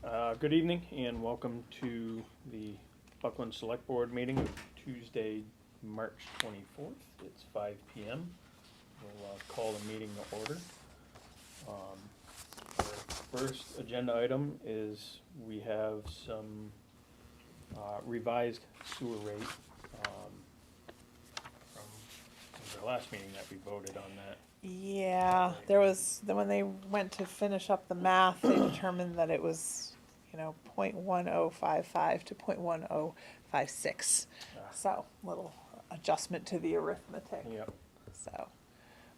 Good evening and welcome to the Buckland Select Board meeting of Tuesday, March 24th. It's 5 p.m. We'll call the meeting to order. Our first agenda item is we have some revised sewer rate from the last meeting that we voted on that. Yeah, there was, when they went to finish up the math, they determined that it was, 0.1055 to 0.1056. So, little adjustment to the arithmetic. Yep. So,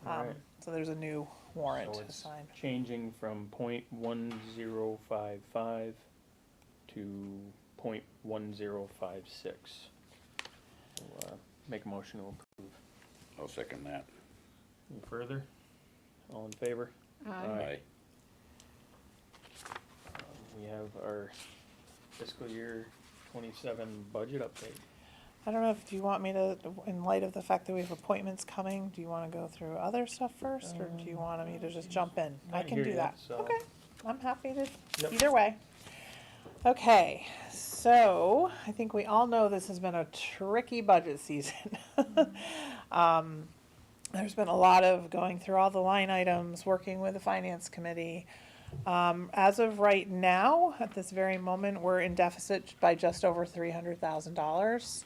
All right. so there's a new warrant So to it's sign. changing from 0.1055 to 0.1056. We'll make a motion to approve. I'll second that. Any further? All in favor? Aye. We have our fiscal year 27 budget update. I don't know if, do you want me to, in light of the fact that we have appointments coming, do you want to go through other stuff first, or do you want me to just jump in? I Not can here do yet, that. so- Okay, I'm happy to, Yep. either way. Okay, so I think we all know this has been a tricky budget season. There's been a lot of going through all the line items, working with the finance committee. As of right now, at this very moment, we're in deficit by just over $300,000.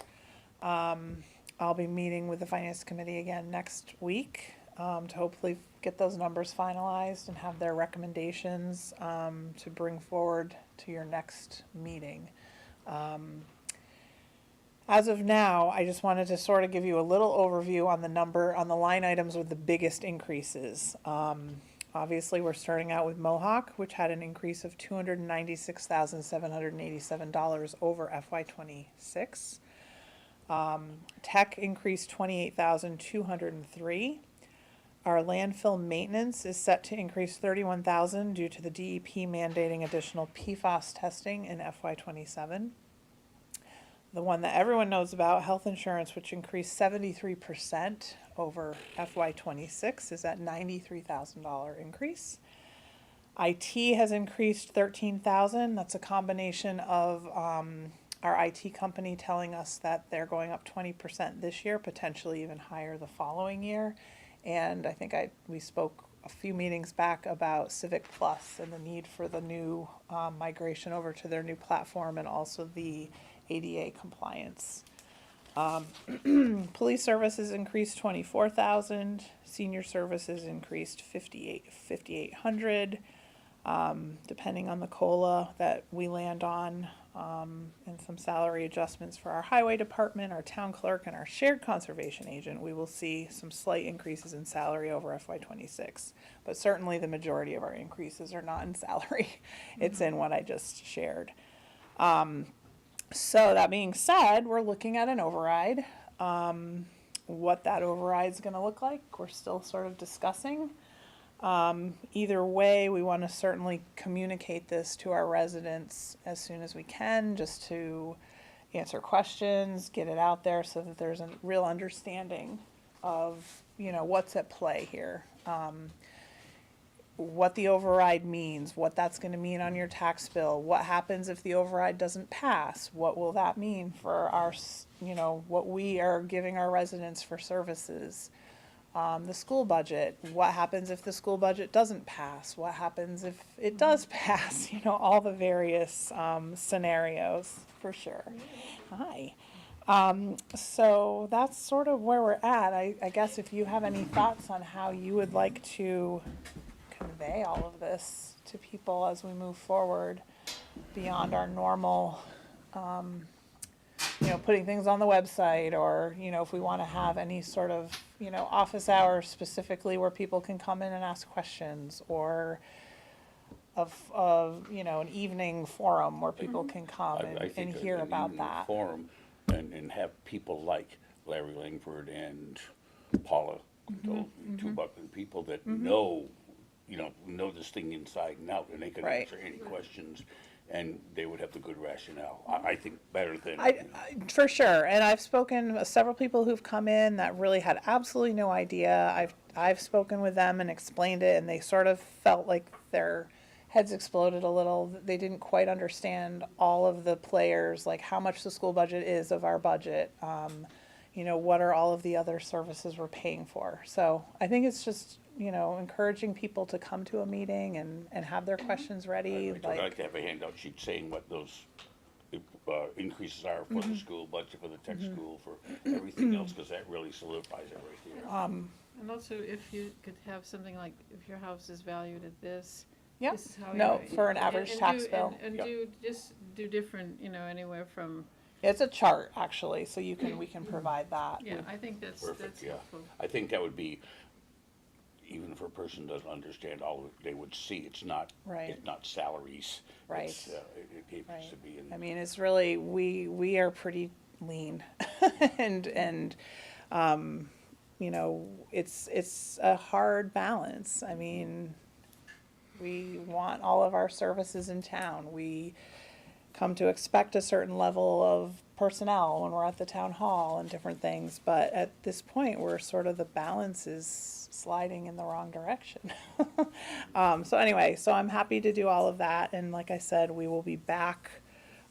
I'll be meeting with the finance committee again next week to hopefully get those numbers finalized and have their recommendations to bring forward to your next meeting. As of now, I just wanted to sort of give you a little overview on the line items with the biggest increases. Obviously, we're starting out with Mohawk, which had an increase of $296,787 over FY26. Tech increased $28,203. Our landfill maintenance is set to increase $31,000 due to the DEP mandating additional PFAS testing in FY27. The one that everyone knows about, health insurance, which increased 73% over FY26, is at $93,000 increase. IT has increased $13,000. That's a combination of our IT company telling us that they're going up 20% this year, potentially even higher the following year. And I think we spoke a few meetings back about Civic Plus and the need for the new migration over to their new platform, and also the ADA compliance. Police services increased 24,000. Senior services increased 5,800, depending on the COLA that we land on, and some salary adjustments for our highway department, our town clerk, and our shared conservation agent. We will see some slight increases in salary over FY26, but certainly the majority of our increases are not in salary. It's in what I just shared. So that being said, we're looking at an override. What that override is going to look like, we're still sort of discussing. Either way, we want to certainly communicate this to our residents as soon as we can, just to answer questions, get it out there so that there's a real understanding of, what's at play here. What the override means, what that's going to mean on your tax bill, what happens if the override doesn't pass, what will that mean for our, what we are giving our residents for services, the school budget, what happens if the school budget doesn't pass, what happens if it does pass, all the various scenarios, for sure. Hi. So that's sort of where we're at. I guess if you have any thoughts on how you would like to convey all of this to people as we move forward beyond our normal, putting things on the website, or, if we want to have any sort of, office hours specifically where people can come in and ask questions, or of an evening forum where people can come and hear about that. Forum and have people like Larry Langford and Paula, two Buckland people that know this thing inside and out, and they can Right. answer any questions, and they would have the good rationale. I think better than. For sure, and I've spoken with several people who've come in that really had absolutely no idea. I've spoken with them and explained it, and they sort of felt like their heads exploded a little. They didn't quite understand all of the players, like how much the school budget is of our budget. You know, what are all of the other services we're paying for? So I think it's just, you know, encouraging people to come to a meeting and have their questions ready. I'd like to have a handout sheet saying what those increases are for the school budget, for the tech school, for everything else, because that really solidifies it right there. And also, if you could have something like, if your house is valued at this, Yep. this is how No, you. for an average and tax do- bill. And Yep. just do different, you know, anywhere from, It's a chart, actually, so we can provide that. yeah, I think that's Perfect, yeah. helpful. I think that would be, even if a person doesn't understand all of it, they would see it's not, Right. it's not salaries. Right. It needs Right. to be in. I mean, it's really, we are pretty lean and, you know, it's a hard balance. I mean, we want all of our services in town. We come to expect a certain level of personnel when we're at the town hall and different things, but at this point, we're sort of, the balance is sliding in the wrong direction. So anyway, so I'm happy to do all of that, and like I said, we will be back,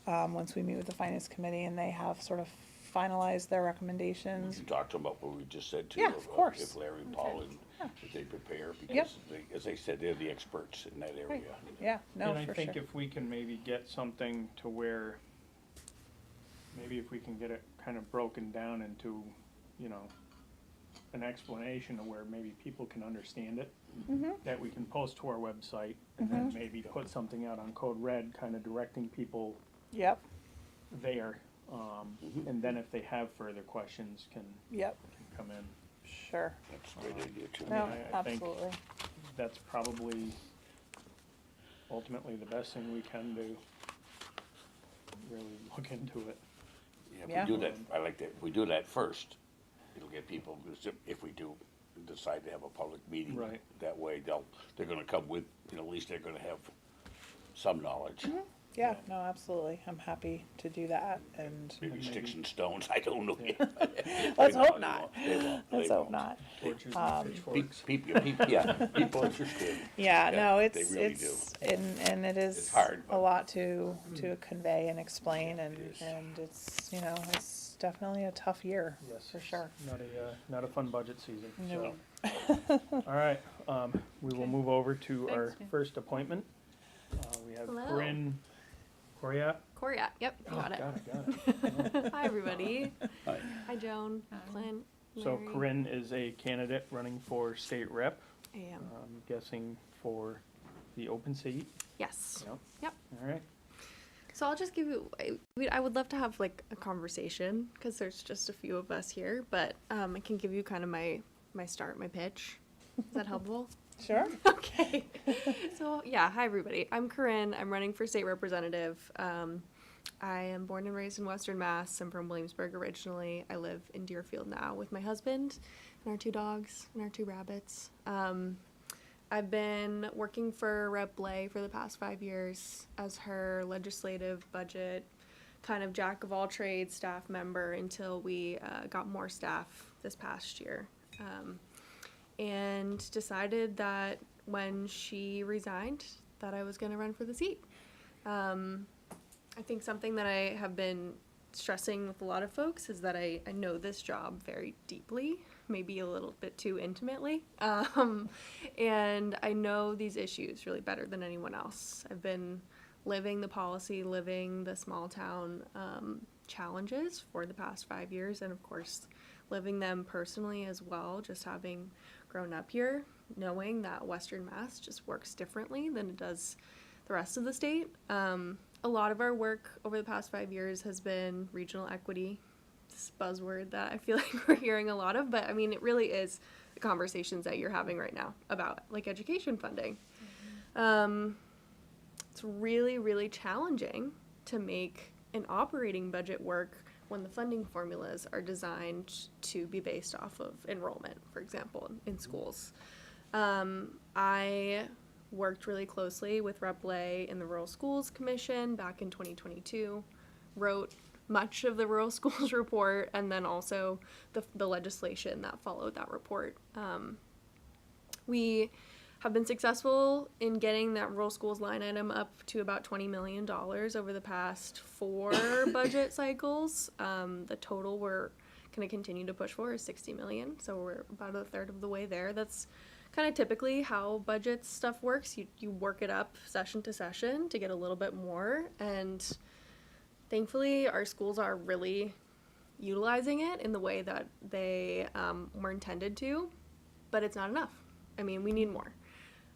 once we meet with the finance committee and they have sort of finalized their We recommendations. can talk to them about what we just said too. Yeah, of course. If Larry and Paul, and if they prepare, Yep. because they, as they said, they're the experts in that area. Right. Yeah, no, And I for think sure. if we can maybe get something to where, maybe if we can get it kind of broken down into, you know, an explanation of where maybe people can understand it, that we can post to our website, and then maybe put something out on Code Red, kind of directing people Yep, there. And then if they have further questions, can yep, come in. sure. That's a great idea too. No, I think- absolutely. That's probably ultimately the best thing we can do. Really look into it. Yeah, Yeah. if we do that, I like that, if we do that first, it'll get people, if we do decide to have a public meeting. Right. That way, they're gonna come with, you know, at least they're gonna have some knowledge. Yeah, no, absolutely. I'm happy to do that, and Maybe And sticks maybe- and stones, I don't know yet. let's They hope won't, not. they won't, they Let's hope won't. not. Torches and pitchforks. People interested. Yeah, no, they it's, really it's, and it is It's hard, a but- lot to convey and explain, and, It is. and it's, you know, it's definitely a tough year, Yes, for sure. not a fun budget season, No. so. All right, we will Okay. move over to our Thanks, Jen. first appointment. We have Hello. Corinne Coriat. Korea, yep, you got it. Got it. Hi, everybody. Hi. Hi, Joan, Hi. Clint, So Larry. Corinne is a candidate running for state rep, I am. I'm guessing for the open seat. Yes. Yep. Yep. All right. So I'll just give you, I would love to have like a conversation because there's just a few of us here, but I can give you kind of my start, my pitch. Is that helpful? Sure. Okay. So yeah, hi everybody. I'm Corinne. I'm running for state representative. I am born and raised in Western Mass. I'm from Williamsburg originally. I live in Deerfield now with my husband and our 2 dogs and our 2 rabbits. I've been working for Rep. Blay for the past 5 years as her legislative budget kind of jack of all trades staff member until we got more staff this past year. And decided that when she resigned that I was going to run for the seat. I think something that I have been stressing with a lot of folks is that I know this job very deeply, maybe a little bit too intimately, and I know these issues really better than anyone else. I've been living the policy, living the small town challenges for the past 5 years, and of course living them personally as well, just having grown up here, knowing that Western Mass just works differently than it does the rest of the state. A lot of our work over the past 5 years has been regional equity, this buzzword that I feel like we're hearing a lot of, but I mean, it really is the conversations that you're having right now about like education funding. It's really, really challenging to make an operating budget work when the funding formulas are designed to be based off of enrollment, for example, in schools. I worked really closely with Rep. Blay in the Rural Schools Commission back in 2022, wrote much of the Rural Schools report, and then also the legislation that followed that report. We have been successful in getting that rural schools line item up to about $20 million over the past 4 budget cycles. The total we're going to continue to push for is $60 million, so we're about a third of the way there. That's kind of typically how budget stuff works. You work it up session to session to get a little bit more, and thankfully our schools are really utilizing it in the way that they were intended to, but it's not enough. I mean, we need more.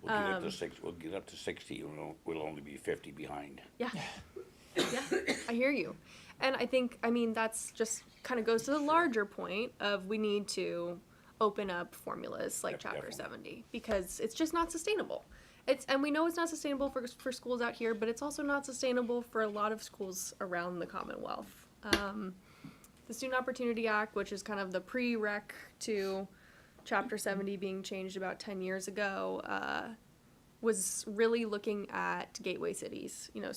We'll get up to 60. We'll get up to 60. We'll only be 50 behind. Yeah. Yeah, I hear you. And I think, I mean, that's just kind of goes to the larger point of we need to open up formulas like Yep, Chapter definitely. 70 because it's just not sustainable. And we know it's not sustainable for schools out here, but it's also not sustainable for a lot of schools around the Commonwealth. The Student Opportunity Act, which is kind of the prereq to Chapter 70 being changed about 10 years ago, was really looking at gateway cities, you know,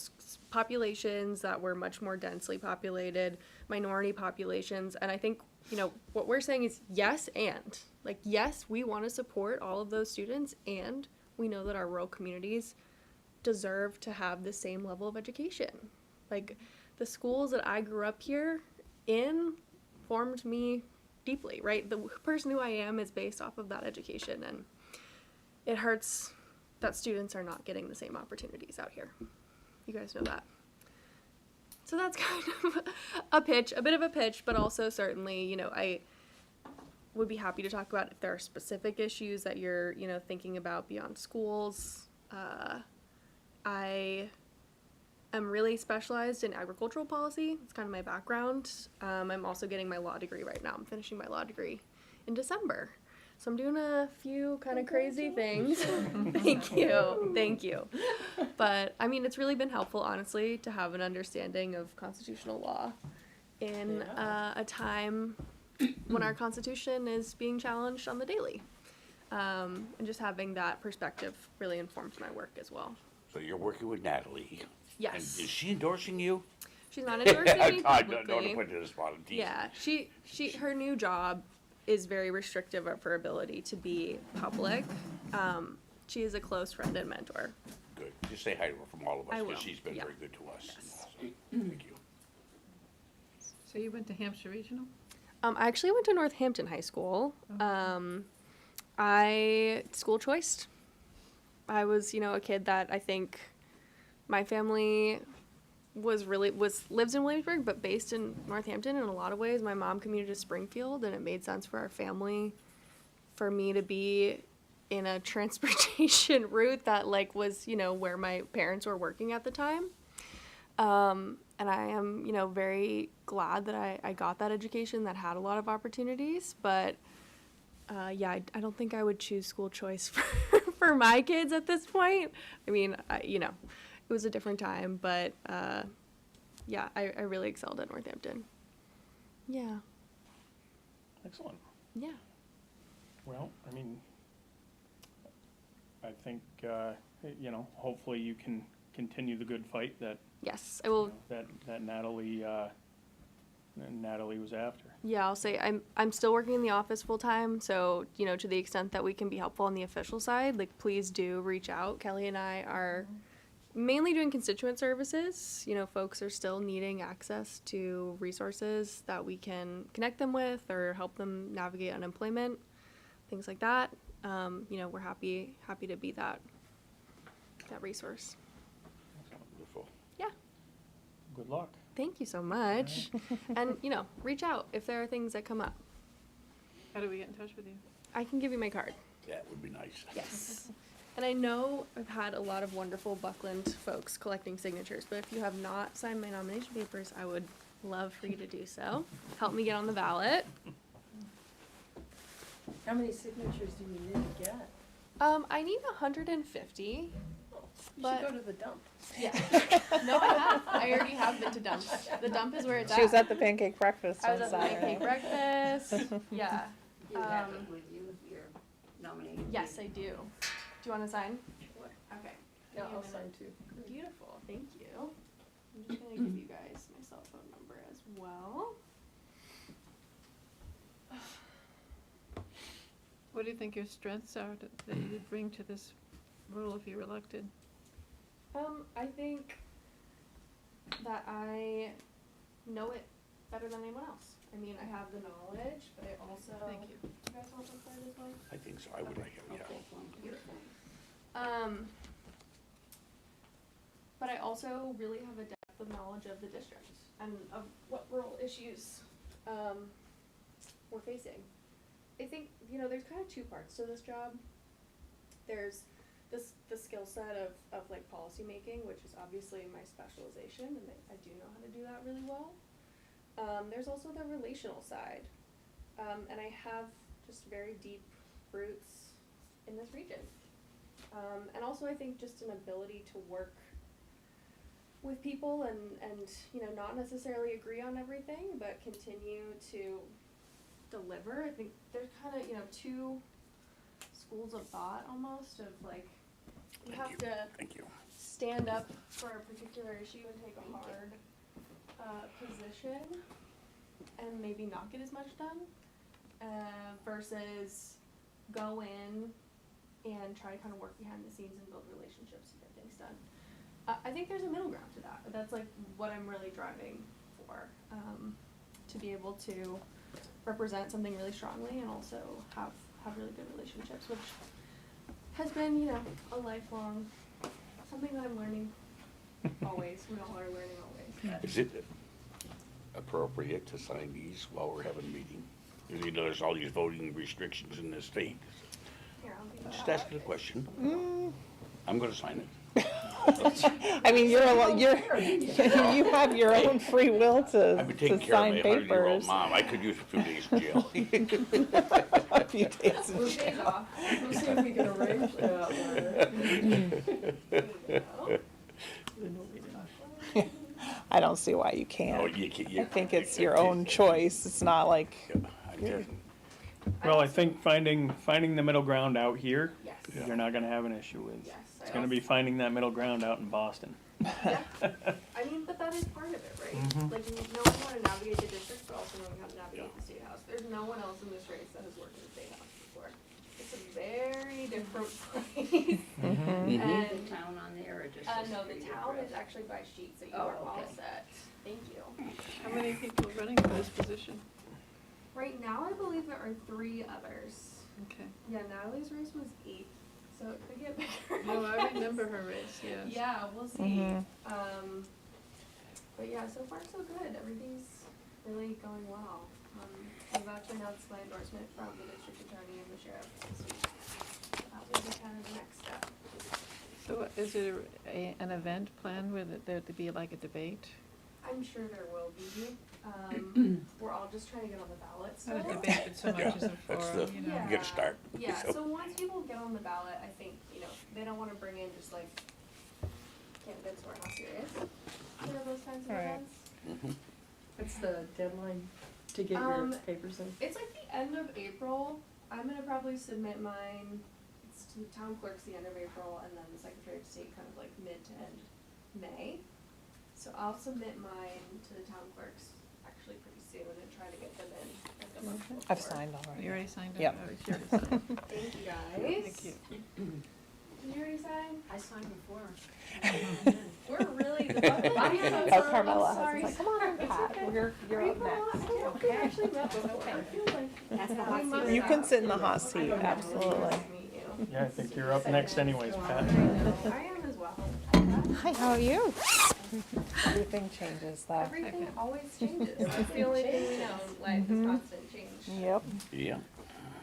populations that were much more densely populated, minority populations. And I think, you know, what we're saying is yes, and like, yes, we want to support all of those students, and we know that our rural communities deserve to have the same level of education. Like, the schools that I grew up here in formed me deeply, right? The person who I am is based off of that education, and it hurts that students are not getting the same opportunities out here. You guys know that. So that's kind of a bit of a pitch, but also certainly, you know, I would be happy to talk about if there are specific issues that you're, you know, thinking about beyond schools. I am really specialized in agricultural policy. It's kind of my background. I'm also getting my law degree right now. I'm finishing my law degree in December. So I'm doing a few kind of crazy things. Thank you. But I mean, it's really been helpful, honestly, to have an understanding of constitutional law in a time when our Constitution is being challenged on the daily. And just having that perspective really informs my work as well. So you're working with Natalie. Yes. And is she endorsing you? She's not endorsing me I don't publicly. want to put you in a spot. I'm teasing. Yeah, her new job is very restrictive of her ability to be public. She is a close friend and mentor. Good. Just say hi to her from all of us, I will, because she's been yeah. very good to us. Yes. So, thank you. So you went to Hampshire Regional? I actually went to Northampton High School. I school choiced. I was, you know, a kid that I think my family lives in Williamsburg, but based in Northampton in a lot of ways. My mom commuted to Springfield, and it made sense for our family for me to be in a transportation route that like was, you know, where my parents were working at the time. And I am, you know, very glad that I got that education that had a lot of opportunities, but yeah, I don't think I would choose school choice for my kids at this point. I mean, you know, it was a different time, but yeah, I really excelled at Northampton. Yeah. Excellent. Yeah. Well, I mean, I think, you know, hopefully you can continue the good fight that, Yes, I will. that Natalie was after. Yeah, I'll say I'm still working in the office full time, so you know, to the extent that we can be helpful on the official side, like please do reach out. Kelly and I are mainly doing constituent services. You know, folks are still needing access to resources that we can connect them with or help them navigate unemployment, things like that. You know, we're happy to be that resource. Wonderful. Yeah. Good luck. Thank you so much. And you know, reach out if there are things that come up. How do we get in touch with you? I can give you my card. That would be nice. Yes. And I know I've had a lot of wonderful Buckland folks collecting signatures, but if you have not signed my nomination papers, I would love for you to do so. Help me get on the ballot. How many signatures do you need to get? I need 150. You But- should go to the dump. Yeah. No, I have. I already have been to dump. The dump is where it's She was at. at the pancake breakfast I on was at the Saturday. pancake breakfast. Yeah. You have it with you, your nomination? Yes, I do. Do you want to sign? Okay. Yeah, Give me a I'll minute. sign too. Beautiful, thank you. I'm just gonna give you guys my cell phone number as well. What do you think your strengths are that you would bring to this role if you're elected? I think that I know it better than anyone else. I mean, I have the knowledge, but I also. Thank you. Do you guys want this card as well? I think so, I would like it, I'll yeah. take one. Beautiful. But I also really have a depth of knowledge of the district and of what rural issues we're facing. I think, there's kind of two parts to this job. There's the skill set of like policy making, which is obviously my specialization, and I do know how to do that really well. There's also the relational side, and I have just very deep roots in this region. And also I think just an ability to work with people and not necessarily agree on everything, but continue to deliver. I think there's kind of, two schools of thought almost of like, you have to Thank you. stand up for a particular issue and take a hard position and maybe not get as much done, versus go in and try to kind of work behind the scenes and build relationships and get things done. I think there's a middle ground to that. That's like what I'm really driving for, to be able to represent something really strongly and also have really good relationships, which has been, a lifelong, something that I'm learning always. We all are learning always. But Is it appropriate to sign these while we're having a meeting? There's all these voting restrictions in this state. here, I'll give you Just that. asking a question. I'm gonna sign it. I mean, you have your own free will I've been to taking care of sign my 100-year-old papers. mom. I could use a few days in jail. A few days in Days jail. off. We'll see if we can arrange that. I don't see why you Oh, can't. you can't. I think it's your own choice. It's not like, Yeah. Well, I think finding the middle ground out here, Yes. Yeah. you're not gonna have an issue with. Yes. It's gonna be finding that middle ground out in Boston. Yeah. I mean, but that is part of it, right? Mhm. Like, knowing how to navigate the district, but also knowing how to navigate the state house. There's no one else in this race that has worked in the state house before. It's a very different place. Mhm. And, The town on there or just? no, the town is actually by sheet, so you Oh, are all okay. set. Thank you. How many people are running for this position? Right now, I believe there are 3 others. Okay. Yeah, Natalie's race was 8, so it could get bigger. No, I remember her race, yes. Yeah, we'll see. Mhm. But yeah, so far so good. Everything's really going well. I've actually announced my endorsement from the district attorney and the sheriff this week. That will be kind of the next step. So is it an event planned with there to be like a debate? I'm sure there will be. We're all just trying to get on the ballot Not a still. debate, but so much Yeah, as a that's forum, the- you know? Yeah. You gotta start. Yeah, So- so once people get on the ballot, I think, they don't wanna bring in just like candidates who are not serious for those kinds of Right. events. Mhm. What's the deadline to get your papers in? It's like the end of April. I'm gonna probably submit mine, it's to the town clerk's the end of April, and then the Secretary of State kind of like mid to end May. So I'll submit mine to the town clerks actually pretty soon and try to get them in like a month before. I've signed already. You already signed up? Yep. Oh, you already signed. Thank you guys. Thank you. Did you already sign? I signed before. We're really, the Buckland Body Town counts. Hall, Oh, Carmela, I'm sorry. I was like, come on, It's Pat, okay. you're Are you up going on? next. I don't think we've actually met before. I feel like. That's the we hot must seat. You can have. sit in the hot seat, I don't know. absolutely. Nice to meet you. Yeah, I think you're up next anyways, Pat. I know. I am as well. Hi, how are you? Everything changes though. Everything always changes. That's the only thing we know in life is constant change. Yep. Yeah.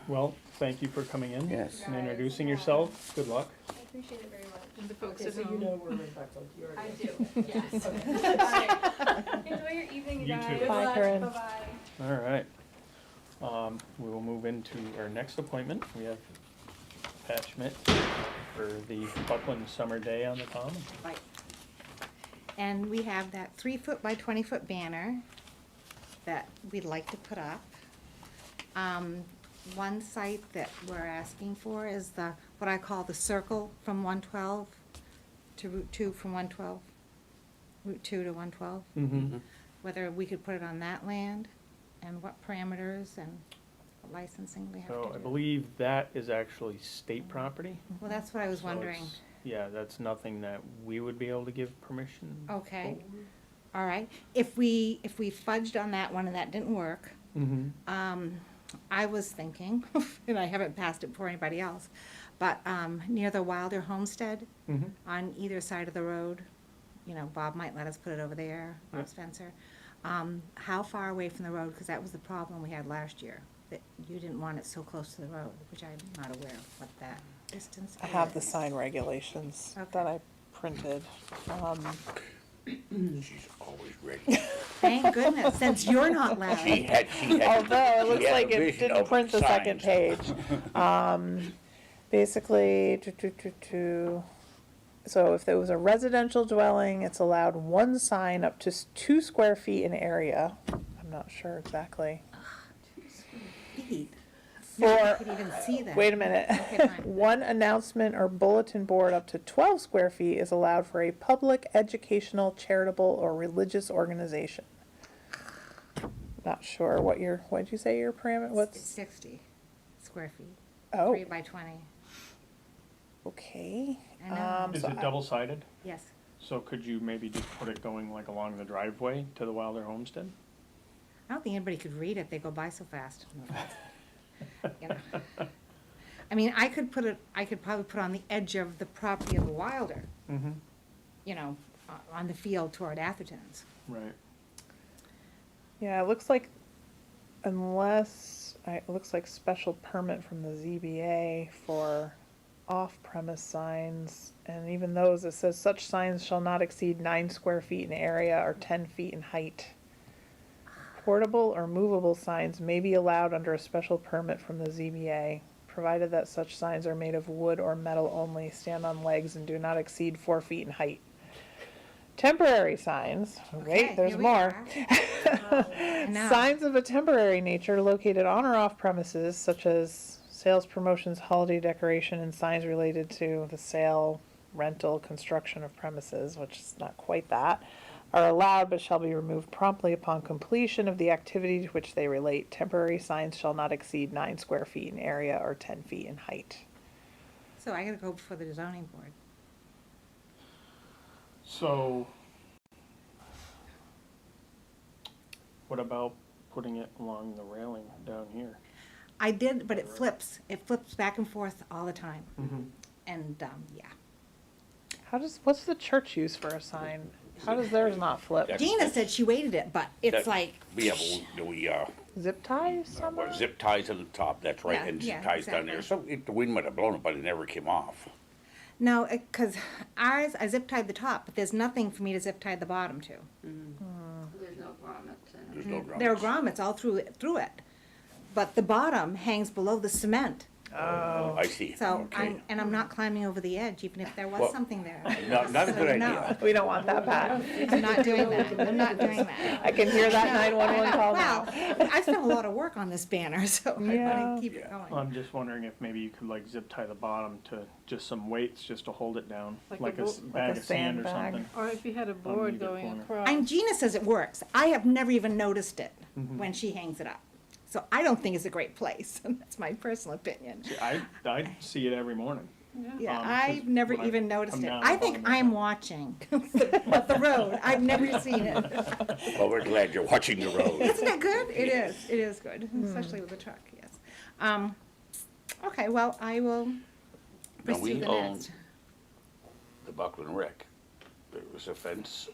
Well, thank you for coming in. Yes. And introducing yourself. Good luck. I appreciate it very much. And the folks Okay, at so you home. know we're in Buckland, you already. I do, yes. Alright. Enjoy your evening, you You guys. too. Good Bye, luck. Corinne. Bye-bye. All right. We will move into our next appointment. We have Pat Schmidt for the Buckland Summer Day on the Common. Right. And we have that 3-foot by 20-foot banner that we'd like to put up. One site that we're asking for is what I call the circle from 112 to Route 2 from 112, Route 2 to 112. Mm-hmm. Whether we could put it on that land and what parameters and licensing we have to So do? I believe that is actually state property. Well, that's what I was so wondering. it's- Yeah, that's nothing that we would be able to give permission. Okay, for. all right. If we fudged on that one and that didn't work, Mm-hmm. I was thinking, and I haven't passed it for anybody else, but near the Wilder Homestead, Mm-hmm. on either side of the road, you know, Bob might let us put it over there, Bob Yep. Spencer. How far away from the road, because that was the problem we had last year, that you didn't want it so close to the road, which I'm not aware of what that distance is. I have the sign regulations Okay. that I printed. She's always ready. Thank goodness, since you're not loud. She had. Although it she looks had like a it vision didn't of print the second signs. page. Basically, so if there was a residential dwelling, it's allowed one sign up to 2 square feet in area. I'm not sure exactly. Feet. For, You could even see that. wait a minute. Okay, fine. One announcement or bulletin board up to 12 square feet is allowed for a public, educational, charitable, or religious organization. Not sure what what'd you say your parameter, It's what's, 60 square feet, oh, 3 by 20. okay. I know. Is So it double-sided? Yes. So could you maybe just put it going like along the driveway to the Wilder Homestead? I don't think anybody could read it, they go by so fast. You know. I mean, I could probably put on the edge of the property of the Wilder, Mm-hmm. you know, on the field toward Atherton's. Right. Yeah, it looks like, it looks like special permit from the ZBA for off-premise signs, and even those, it says such signs shall not exceed 9 square feet in area or 10 feet in height. Portable or movable signs may be allowed under a special permit from the ZBA, provided that such signs are made of wood or metal only, stand on legs, and do not exceed 4 feet in height. Temporary signs, Okay, wait, there's here we more. are. Now. Signs of a temporary nature located on or off premises, such as sales, promotions, holiday decoration, and signs related to the sale, rental, construction of premises, which is not quite that, are allowed but shall be removed promptly upon completion of the activity to which they relate. Temporary signs shall not exceed 9 square feet in area or 10 feet in height. So I gotta go before the zoning board. So, what about putting it along the railing down here? I did, but it flips back and forth all the time, Mm-hmm. and, yeah. What's the church use for a sign? How does theirs not flip? That's- Gina said she weighted it, but it's That- like, We Zip ties somewhere? zip ties on the top, that's right, Yeah, and yeah, zip ties down there. So the wind might have blown it, but it never came off. no, because ours, I zip tied the top, but there's nothing for me to zip tie the bottom to. There's no grommets in There's it. no There are grommets. grommets all through it, but the bottom hangs below the cement. Oh. I see, So okay. I'm not climbing over the edge, even if there was Well, something there. Not a So, good no. idea. We don't want that bad. I'm not doing that, I'm not doing that. I can hear that 911 call Well, now. I spent a lot of work on this banner, so I Yeah. wanna keep it Yeah. going. I'm just wondering if maybe you could like zip tie the bottom to just some weights just to hold it down, Like like a a bo- bag like a of sand or sandbag. something. Or if you had a board either going corner. across. And Gina says it works. I have never even noticed it Mhm. when she hangs it up. So I don't think it's a great place. That's my personal opinion. See, I see it every morning. Yeah. Yeah, 'cause I've never when I even noticed come it. down, I I'm think on I'm that. watching the road. I've never seen it. Well, we're glad you're watching the road. Isn't it good? It is good, especially with the truck, yes. Okay, well, I will Now, pursue we the own next. the Buckland Rec. There was a fence.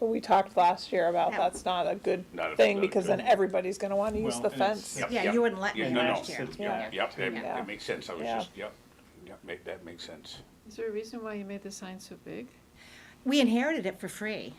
But we talked last year about Yeah. that's not a good Not a- thing not a because then good- everybody's gonna wanna use Well, the and it's- fence. Yep, Yeah, yep. you wouldn't let Yeah, me no, no. last year. It's- Yeah. Yep, Yeah. that makes sense. I was Yeah. just, yep, that makes sense. Is there a reason why you made the sign so big? We inherited it for free,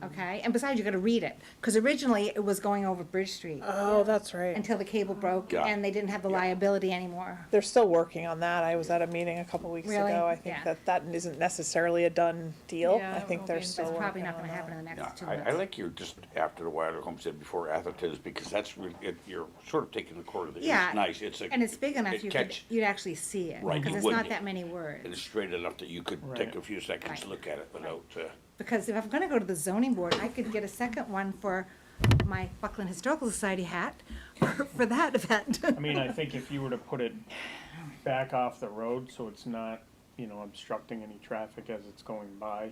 okay? And besides, you gotta read it, because originally it was going over Bridge Street Oh, that's right. until the cable broke Yeah. and they didn't have the Yeah. liability anymore. They're still working on that. I was at a meeting a couple weeks Really? ago. I think Yeah. that isn't necessarily a done deal. Yeah, I it think won't they're be still That's working probably not on gonna happen in that. the Yeah, next 2 I months. like your just after the Wilder Homestead before Atherton's because that's really, you're sort of taking the corner there. Yeah, It's nice, it's a. And it's big enough, it you could, catch- you'd actually see it, Right, because you it's would. not that many And it's words. straight enough that you could take Right. a few seconds Right. to look at it without, Because if I'm gonna go to the zoning board, I could get a second one for my Buckland Historical Society hat for that event. I mean, I think if you were to put it back off the road, so it's not, you know, obstructing any traffic as it's going by,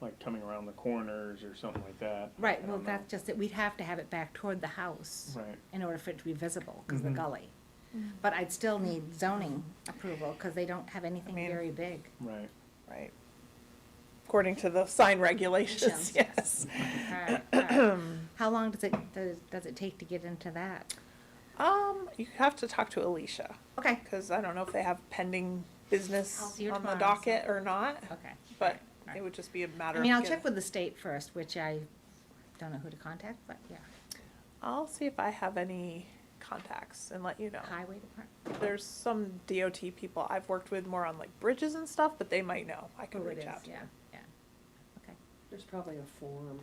like coming around the corners or something like that. Right, I well, don't know. that's just it, we'd have to have it back toward the house Right. in order for it to be visible, because of Mhm. the gully. But I'd still need zoning approval, because they don't have anything I mean- very big. Right. Right. According to the sign regulations, yes. How long does it take to get into that? You have to talk to Alicia, Okay, because I don't know if they have pending I'll business see her on the tomorrow, docket or not, okay. but Alright. it would just be a I matter of mean, I'll getting- check with the state first, which I don't know who to contact, but yeah, I'll see if I have any contacts and let you know. highway department. There's some DOT people I've worked with more on like bridges and stuff, but they might know. I can Who it reach is, out to yeah, them. yeah. Okay. There's probably a form.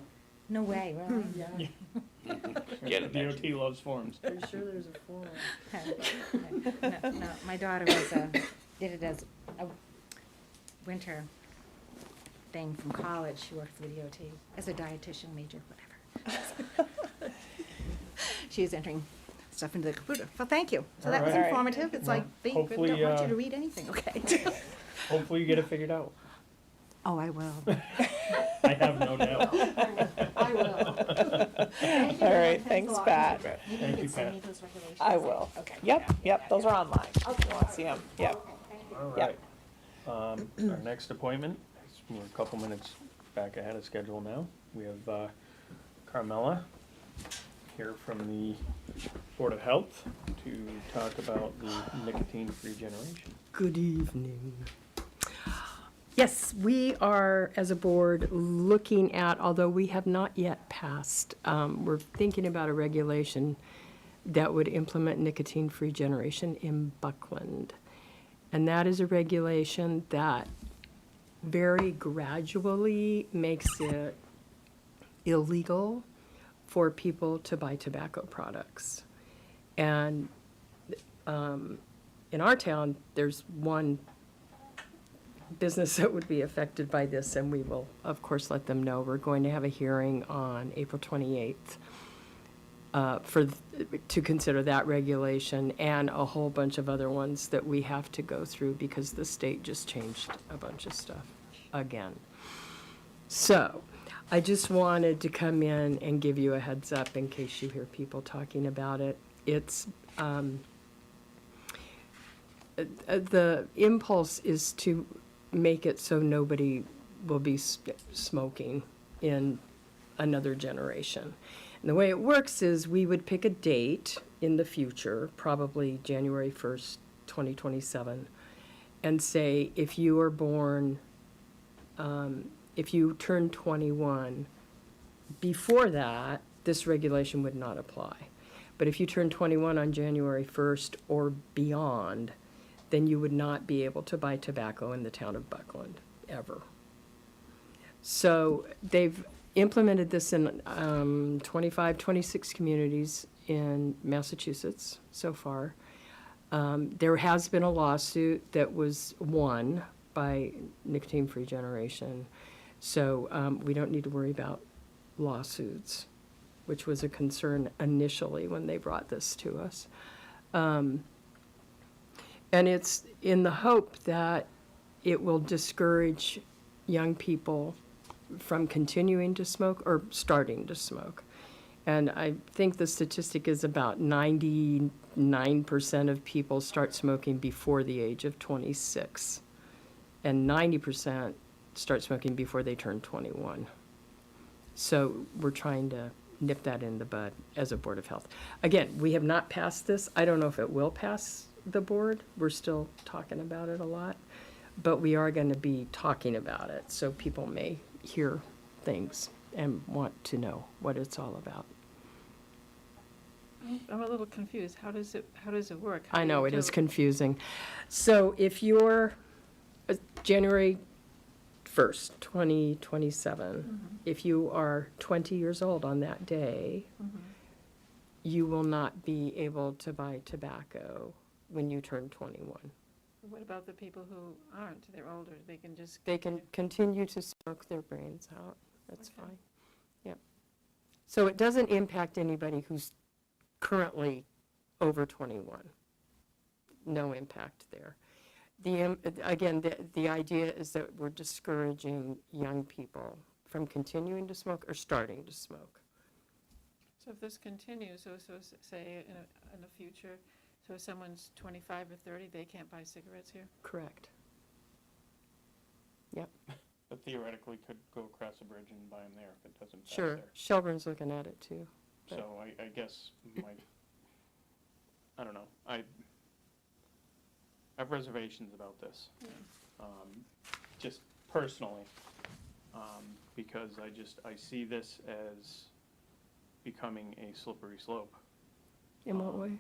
No way, really? Yeah, Get it, DOT loves forms. pretty sure there's a form. No, my daughter was, did it as a winter thing from college. She worked for the DOT as a dietitian major, whatever. She was entering stuff into the computer. Well, thank you. So that was Alright. informative. It's like, they don't hopefully, want you to read anything, okay? Hopefully you get it figured out. Oh, I will. I have no doubt. I will. All right, thanks, Pat. Thank you, Pat. I will. Okay. Yep, those are online. If you want to see them, yep. All Yep. right. Our next appointment, we're a couple minutes back ahead of schedule now. We have Carmella here from the Board of Health to talk about the nicotine-free generation. Good evening. Yes, we are, as a board, looking at, although we have not yet passed, we're thinking about a regulation that would implement nicotine-free generation in Buckland. And that is a regulation that very gradually makes it illegal for people to buy tobacco products. And in our town, there's one business that would be affected by this, and we will, of course, let them know. We're going to have a hearing on April 28th to consider that regulation and a whole bunch of other ones that we have to go through because the state just changed a bunch of stuff again. So I just wanted to come in and give you a heads up in case you hear people talking about it. It's the impulse is to make it so nobody will be smoking in another generation. And the way it works is we would pick a date in the future, probably January 1st, 2027, and say if you are born, if you turn 21, before that, this regulation would not apply. But if you turn 21 on January 1st or beyond, then you would not be able to buy tobacco in the town of Buckland, ever. So they've implemented this in 25, 26 communities in Massachusetts so far. There has been a lawsuit that was won by Nicotine-Free Generation, so we don't need to worry about lawsuits, which was a concern initially when they brought this to us. And it's in the hope that it will discourage young people from continuing to smoke or starting to smoke. And I think the statistic is about 99% of people start smoking before the age of 26. And 90% start smoking before they turn 21. So we're trying to nip that in the bud as a Board of Health. Again, we have not passed this. I don't know if it will pass the board. We're still talking about it a lot. But we are going to be talking about it, so people may hear things and want to know what it's all about. I'm a little confused. How does it work? How I do know, you it do is confusing. So if you're January 1st, 2027, if you are 20 years old on that day, you will not be able to buy tobacco when you turn 21. What about the people who aren't? They're older. They can just. They can continue to smoke their brains out. That's Okay. fine. Yep. So it doesn't impact anybody who's currently over 21. No impact there. Again, the idea is that we're discouraging young people from continuing to smoke or starting to smoke. So if this continues, say in the future, so if someone's 25 or 30, they can't buy cigarettes here? Correct. But theoretically could go across the bridge and buy them there if it doesn't pass Sure, there. Shelburne's looking at it too. So I guess I don't know, I have reservations about this. Just personally, because I see this as becoming a slippery slope. In what way?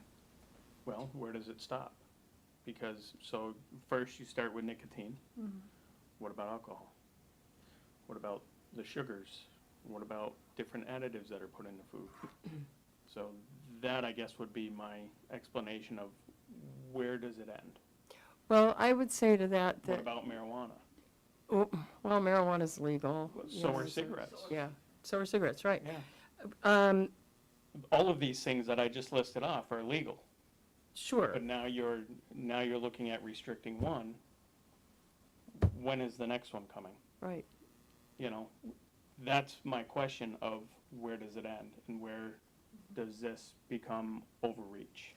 Well, where does it stop? Because, so first you start with nicotine. What about alcohol? What about the sugars? What about different additives that are put in the food? So that, I guess, would be my explanation of where does it end? Well, I would say to that What that, about marijuana? well, marijuana's legal. So are cigarettes. Yeah, so are cigarettes, right. Yeah. All of these things that I just listed off are legal. Sure. But now you're looking at restricting one. When is the next one coming? Right. You know, that's my question of where does it end and where does this become overreach?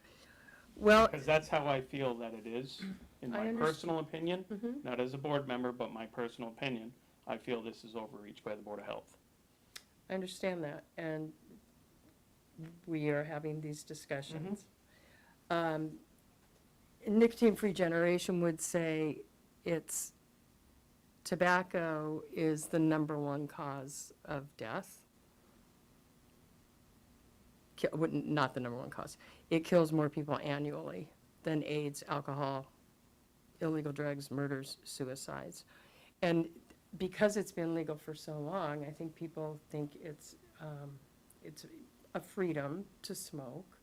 Well, Because that's how I feel that it is, in I my understand. personal opinion, Mhm. not as a board member, but my personal opinion. I feel this is overreach by the Board of Health. I understand that, and we are having these discussions. Nicotine-free generation would say it's tobacco is the #1 cause of death. Not the #1 cause. It kills more people annually than AIDS, alcohol, illegal drugs, murders, suicides. And because it's been legal for so long, I think people think it's a freedom to smoke.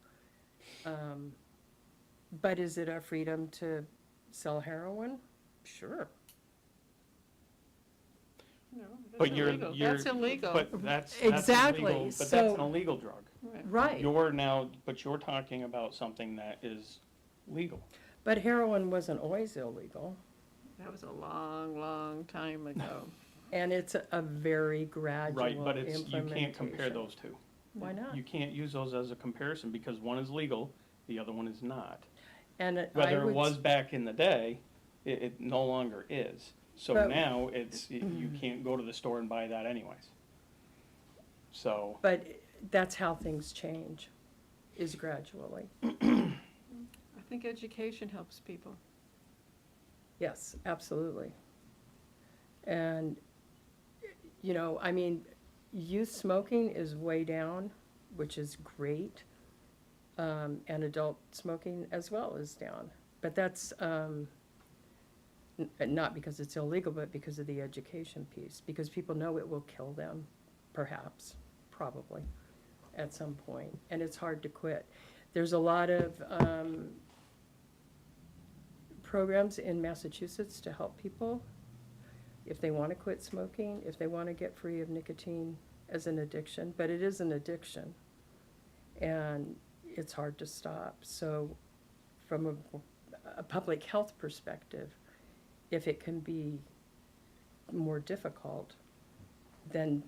But is it a freedom to sell heroin? Sure. No, But that's you're, illegal. you're. That's illegal. But that's Exactly, illegal, but that's so- an illegal drug. Right. But you're talking about something that is legal. But heroin wasn't always illegal, That was a long, long time ago. and it's a very gradual Right, but implementation. you can't compare those two. Why not? You can't use those as a comparison because one is legal, the other one is not. And I Whether it would was back in the day, it no longer is. So But- now you can't go to the store and buy that anyways. So, But that's how things change, is gradually. I think education helps people. Yes, absolutely. And, I mean, youth smoking is way down, which is great. And adult smoking as well is down. But that's, not because it's illegal, but because of the education piece. Because people know it will kill them, perhaps, probably, at some point. And it's hard to quit. There's a lot of programs in Massachusetts to help people if they want to quit smoking, if they want to get free of nicotine as an addiction. But it is an addiction, and it's hard to stop. So from a public health perspective, if it can be more difficult, then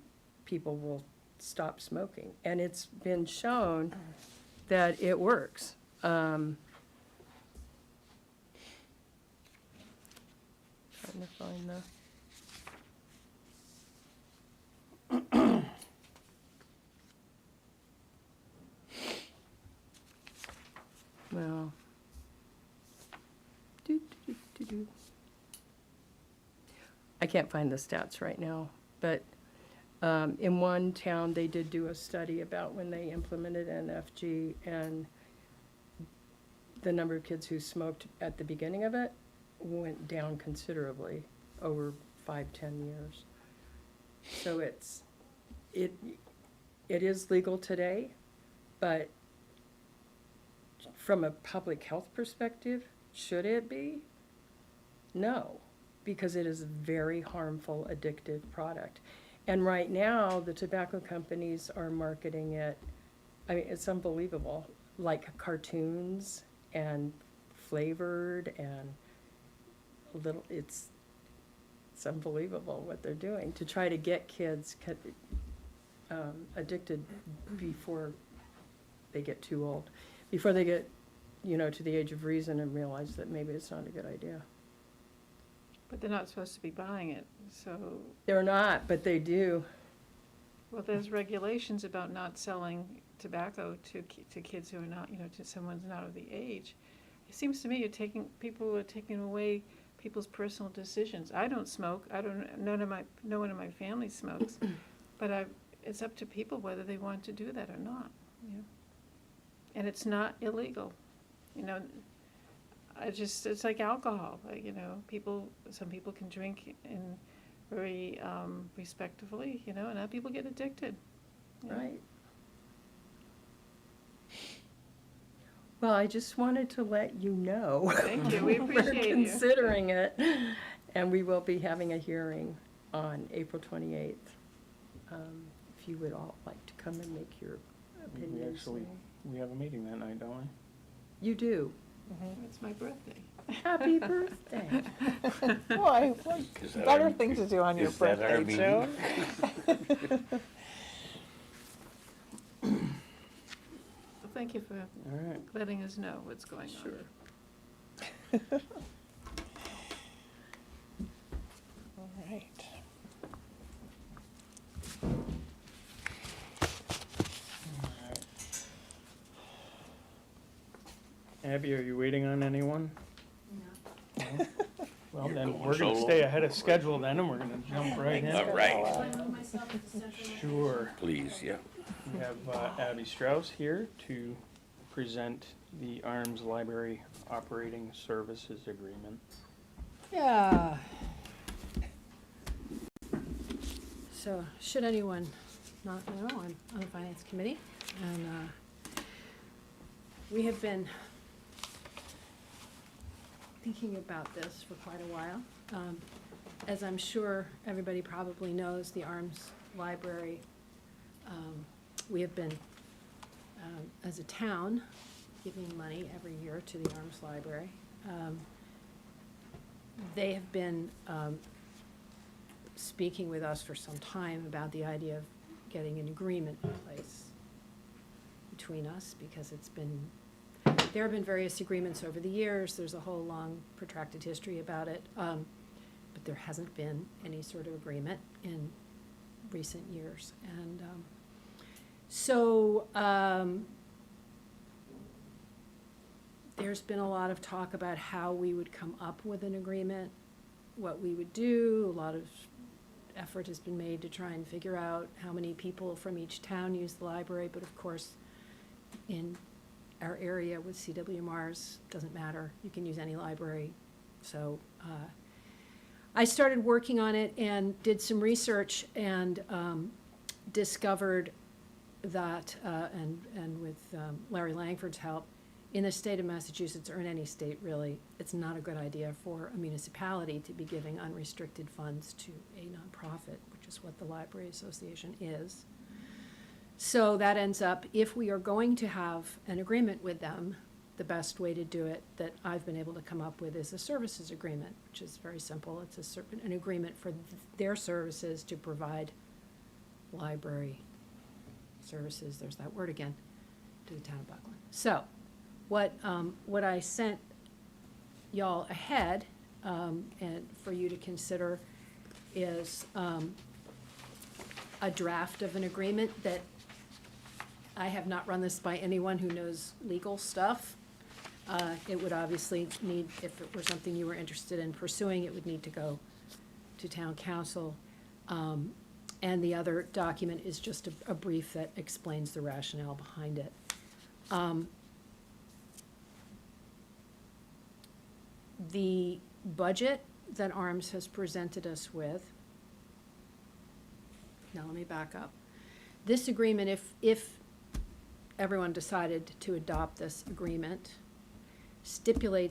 people will stop smoking. And it's been shown that it works. Trying to find the. Well. I can't find the stats right now, but in one town, they did do a study about when they implemented NFG, and the number of kids who smoked at the beginning of it went down considerably over 5-10 years. So it is legal today, but from a public health perspective, should it be? No, because it is a very harmful, addictive product. And right now, the tobacco companies are marketing it, I mean, it's unbelievable, like cartoons and flavored and little, it's unbelievable what they're doing to try to get kids addicted before they get too old, before they get, to the age of reason and realize that maybe it's not a good idea. But they're not supposed to be buying it, so, They're not, but they do. well, there's regulations about not selling tobacco to kids who are not, to someone who's not of the age. It seems to me people are taking away people's personal decisions. I don't smoke, no one in my family smokes, but it's up to people whether they want to do that or not, And it's not illegal, it's like alcohol, some people can drink in very respectfully, and other people get addicted. Right. Well, I just wanted to let you know. Thank you, we appreciate We're you. considering it, and we will be having a hearing on April 28th. If you would all like to come and make your opinions. We have a meeting that night, don't we? You do. It's my birthday. Happy birthday. Why, Is that better our- thing to do on your is that our birthday, meeting? Joan. Well, thank you for All right. letting us know what's going on. Sure. All right. Abby, are you waiting on anyone? No. Well, then, Going we're gonna solo? stay ahead of schedule then, and we're gonna jump right in. All right, Sure. please, yeah. We have Abby Strauss here to present the Arms Library Operating Services Agreement. Yeah. So, should anyone not know, I'm on the Finance Committee, and we have been thinking about this for quite a while. As I'm sure everybody probably knows, the Arms Library, we have been, as a town, giving money every year to the Arms Library. They have been speaking with us for some time about the idea of getting an agreement in place between us, because there have been various agreements over the years. There's a whole long protracted history about it, but there hasn't been any sort of agreement in recent years. And so there's been a lot of talk about how we would come up with an agreement, what we would do. A lot of effort has been made to try and figure out how many people from each town use the library, but of course, in our area with CWMRs, doesn't matter, you can use any library. So I started working on it and did some research and discovered that, and with Larry Langford's help, in the state of Massachusetts, or in any state really, it's not a good idea for a municipality to be giving unrestricted funds to a nonprofit, which is what the Library Association is. So that ends up, if we are going to have an agreement with them, the best way to do it that I've been able to come up with is a services agreement, which is very simple. It's an agreement for their services to provide library services, there's that word again, to the town of Buckland. So what I sent y'all ahead, and for you to consider, is a draft of an agreement that I have not run this by anyone who knows legal stuff. It would obviously need, if it were something you were interested in pursuing, it would need to go to town council. And the other document is just a brief that explains the rationale behind it. The budget that ARMS has presented us with, now let me back up. This agreement, if everyone decided to adopt this agreement,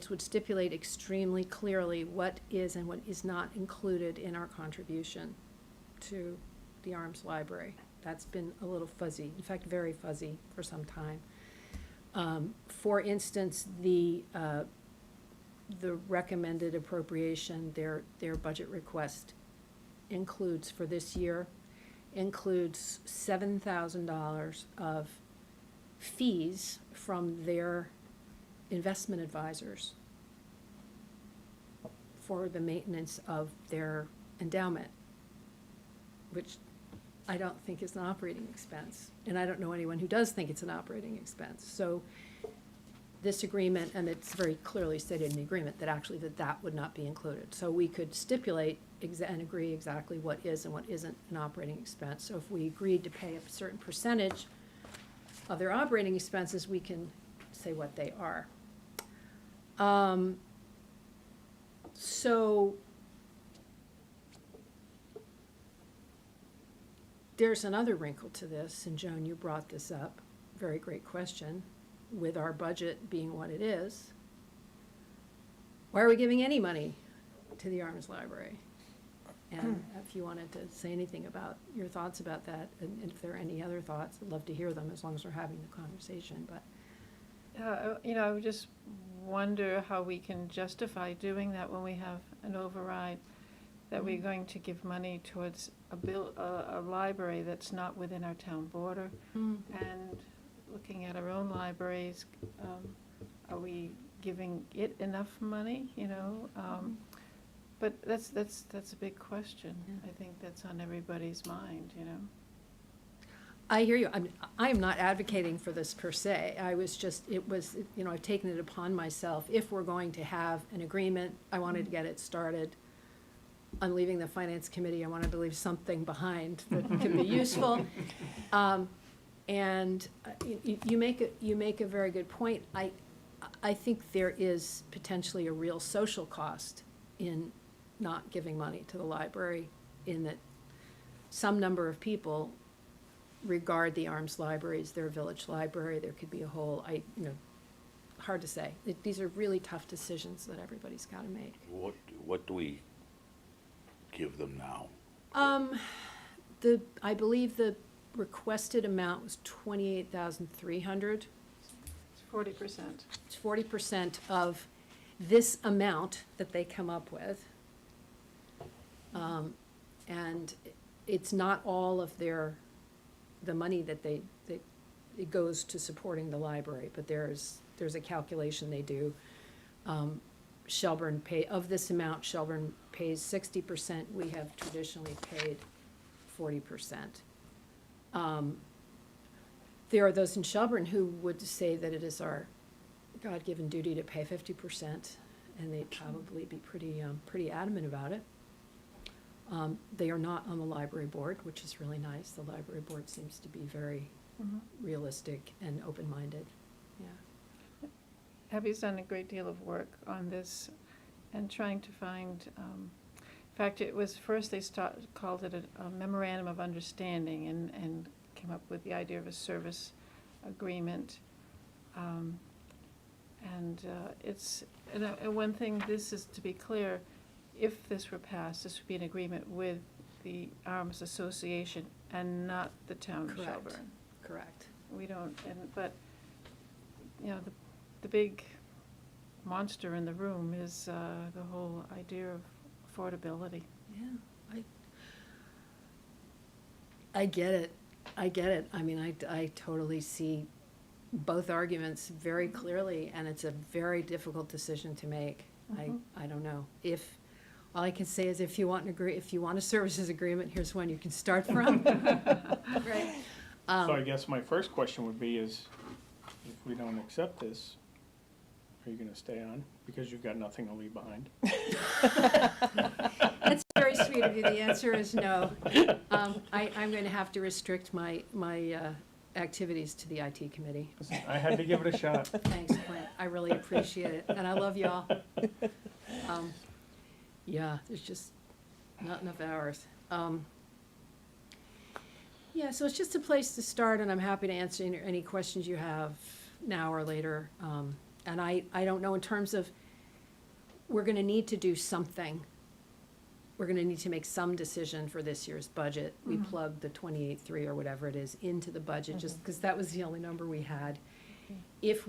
would stipulate extremely clearly what is and what is not included in our contribution to the Arms Library. That's been a little fuzzy, in fact, very fuzzy for some time. For instance, the recommended appropriation, their budget request includes, for this year, includes $7,000 of fees from their investment advisors for the maintenance of their endowment, which I don't think is an operating expense, and I don't know anyone who does think it's an operating expense. So this agreement, and it's very clearly stated in the agreement that actually that would not be included. So we could stipulate and agree exactly what is and what isn't an operating expense. So if we agreed to pay a certain percentage of their operating expenses, we can say what they are. So there's another wrinkle to this, and Joan, you brought this up, very great question. With our budget being what it is, why are we giving any money to the Arms Library? And if you wanted to say anything about your thoughts about that, and if there are any other thoughts, I'd love to hear them as long as we're having the conversation, but. I would just wonder how we can justify doing that when we have an override, that we're going to give money towards a library that's not within our town border. And looking at our own libraries, are we giving it enough money, But that's a big question. I think that's on everybody's mind, I hear you. I am not advocating for this per se. I was just, I've taken it upon myself. If we're going to have an agreement, I wanted to get it started. On leaving the finance committee, I wanted to leave something behind that can be useful. And you make a very good point. I think there is potentially a real social cost in not giving money to the library, in that some number of people regard the Arms Library as their village library. There could be a whole, hard to say. These are really tough decisions that everybody's got to make. What do we give them now? I believe the requested amount was $28,300. It's 40%. It's 40% of this amount that they come up with. And it's not all of the money that it goes to supporting the library, but there's a calculation they do. Shelburne of this amount, Shelburne pays 60%, we have traditionally paid 40%. There are those in Shelburne who would say that it is our God-given duty to pay 50%, and they'd probably be pretty adamant about it. They are not on the library board, which is really nice. The library board seems to be very realistic and open-minded, yeah. Abby's done a great deal of work on this and trying to find, in fact, it was first they called it a memorandum of understanding and came up with the idea of a service agreement. And one thing, this is to be clear, if this were passed, this would be an agreement with the Arms Association and not the town of Shelburne. Correct. We don't, but, the big monster in the room is the whole idea of affordability. Yeah, I get it. I mean, I totally see both arguments very clearly, and it's a very difficult decision to make. I don't know. All I can say is if you want a services agreement, here's one you can start from. Right. So I guess my first question would be is, if we don't accept this, are you gonna stay on? Because you've got nothing to leave behind. That's very sweet of you. The answer is no. I'm going to have to restrict my activities to the IT committee. I had to give it a shot. Thanks, Clint. I really appreciate it, and I love y'all. Yeah, there's just not enough hours. Yeah, so it's just a place to start, and I'm happy to answer any questions you have now or later. And I don't know, in terms of, we're going to need to do something we're gonna need to make some decision for this year's budget. We plugged the 28.3 or whatever it is into the budget, just because that was the only number we had. If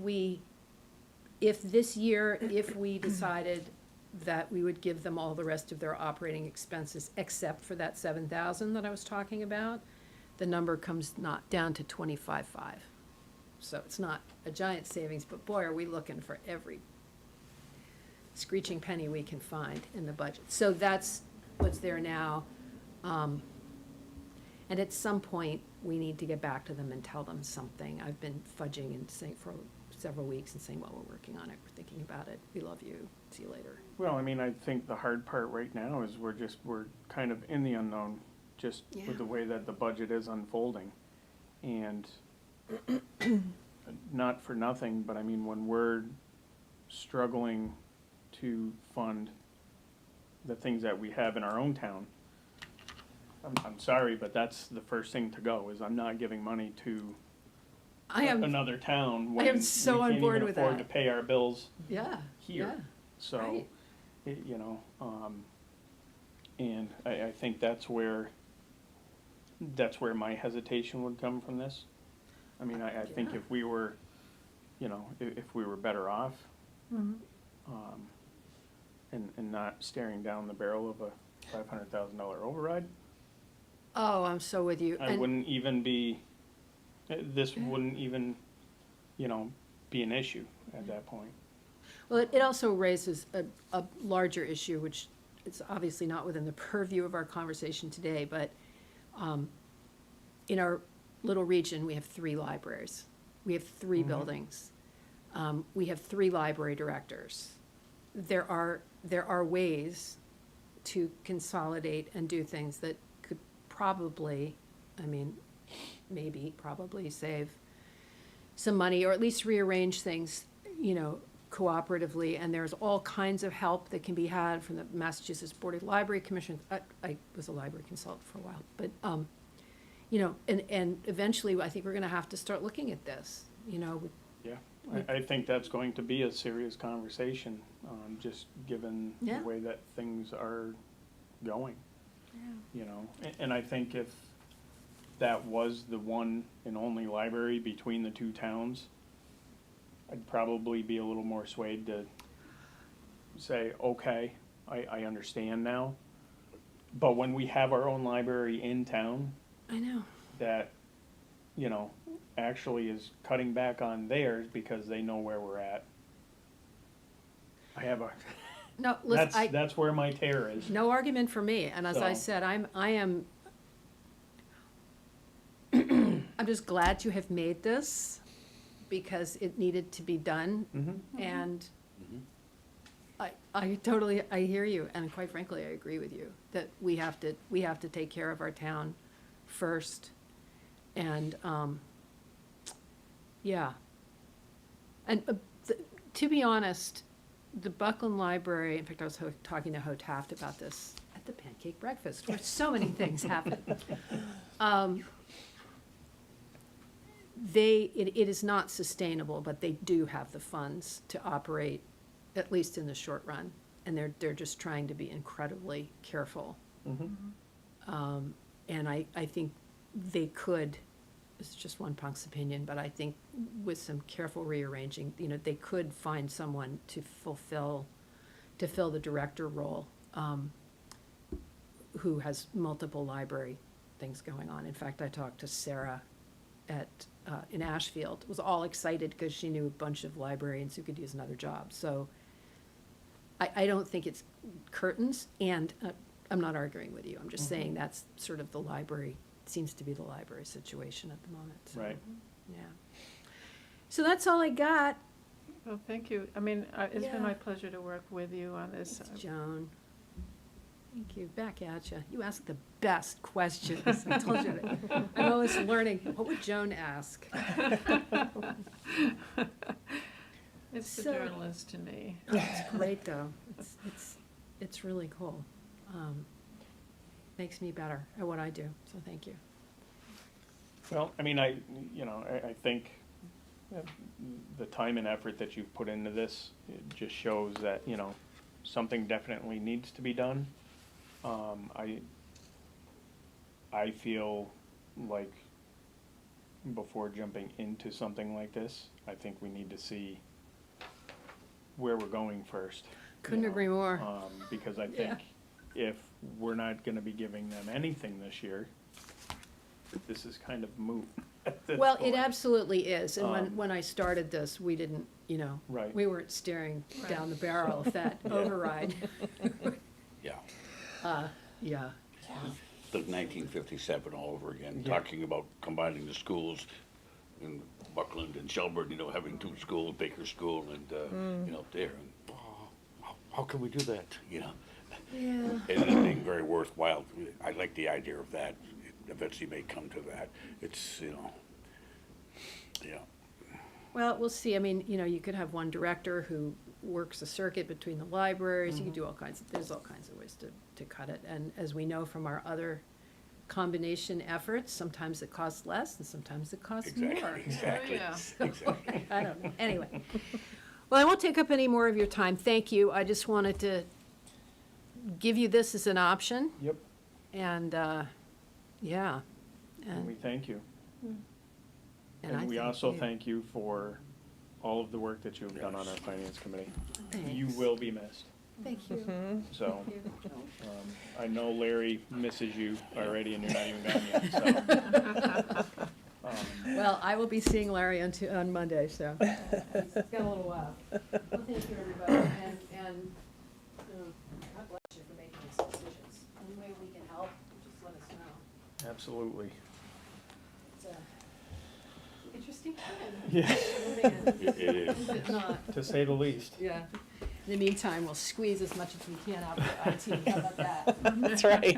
this year, if we decided that we would give them all the rest of their operating expenses, except for that 7,000 that I was talking about, the number comes not down to 25.5. So it's not a giant savings, but boy, are we looking for every screeching penny we can find in the budget. So that's what's there now. And at some point, we need to get back to them and tell them something. I've been fudging and saying for several weeks and saying, well, we're working on it, we're thinking about it, we love you, see you later. Well, I mean, I think the hard part right now is we're kind of in the unknown, just Yeah. with the way that the budget is unfolding. And not for nothing, but I mean, when we're struggling to fund the things that we have in our own town, I'm sorry, but that's the first thing to go, is I'm not giving money to I am, another town I when am so we on can't board even with afford that. to pay our bills yeah, here. yeah, So, right. you know, and I think that's where my hesitation would come from this. I mean, I think Yeah. if we were, you know, if we were better off, and not staring down the barrel of a $500,000 override, Oh, I'm so with you. I And- wouldn't even be, this wouldn't even, you know, be an issue at that point. Well, it also raises a larger issue, which is obviously not within the purview of our conversation today, but in our little region, we have 3 libraries. We have 3 buildings. We have 3 library directors. There are ways to consolidate and do things that could probably, I mean, maybe, probably save some money, or at least rearrange things, you know, cooperatively, and there's all kinds of help that can be had from the Massachusetts Board of Library Commission. I was a library consultant for a while, but, you know, and eventually, I think we're gonna have to start looking at this, you know. Yeah, I think that's going to be a serious conversation, just given the Yeah. way that things are going. You know, and I think if that was the one and only library between the 2 towns, I'd probably be a little more swayed to say, okay, I understand now. But when we have our own library in town I know. that, you know, actually is cutting back on theirs because they know where we're at, I have a, No, listen, that's where my tear is. no argument for me, and as I So- said, I'm just glad to have made this, because it needed to be done, and I totally, I hear you, and quite frankly, I agree with you, that we have to take care of our town first, and, yeah. And, to be honest, the Buckland Library, in fact, I was talking to Ho Taft about this at the pancake breakfast, where so many things happen. It is not sustainable, but they do have the funds to operate, at least in the short run, and they're just trying to be incredibly careful. And I think they could, it's just one punk's opinion, but I think with some careful rearranging, you know, they could find someone to fill the director role, who has multiple library things going on. In fact, I talked to Sarah in Ashfield, was all excited because she knew a bunch of librarians who could use another job. So I don't think it's curtains, and I'm not arguing with you. I'm just saying that's sort of the library, seems to be the library situation at the moment. So, Right. yeah. So that's all I got. Well, thank you. I mean, it's Yeah. been my pleasure to work with you on this. Thanks, Joan. Thank you. Back at you. You ask the best questions. I told you that. I'm always learning. What would Joan ask? It's the So- journalist to me. It's great, though. It's really cool. Makes me better at what I do, so thank you. Well, I mean, you know, I think the time and effort that you've put into this, it just shows that, you know, something definitely needs to be done. I feel like before jumping into something like this, I think we need to see where we're going first. Couldn't agree more. Because I Yeah. think if we're not gonna be giving them anything this year, this is kind of moot at this Well, it point. absolutely is, and Um, when I started this, we didn't, Right. we weren't staring down the barrel of that override. Yeah, Yeah, it's like 1957 all over again, Yeah. talking about combining the schools in Buckland and Shelburne, having two schools, Baker School and, there. And, how can we do that, yeah. And it being very worthwhile. I like the idea of that. Eventually may come to that. It's, yeah. Well, we'll see. I mean, you could have one director who works a circuit between the libraries. You could do there's all kinds of ways to cut it. And as we know from our other combination efforts, sometimes it costs less and sometimes it costs more. Exactly. yeah. Exactly. I don't know. Anyway. Well, I won't take up any more of your time. Thank you. I just wanted to give you this as an option. Yep, And, yeah. and we And, thank you. and I And we think also you- thank you for all of the work that you've done on our finance committee. You Thanks. will be missed, Thank you. so, Thank you. I know Larry misses you already and you're not even gone yet, so. Well, I will be seeing Larry on Monday, so. It's got a little while. Well, thank you, everybody, and God bless you for making these decisions. Any way we can help, just let us know. Absolutely. It's a interesting time. Yeah, It is. Is it not? to say the least. Yeah. In the meantime, we'll squeeze as much as we can out of the IT. How about that? That's right.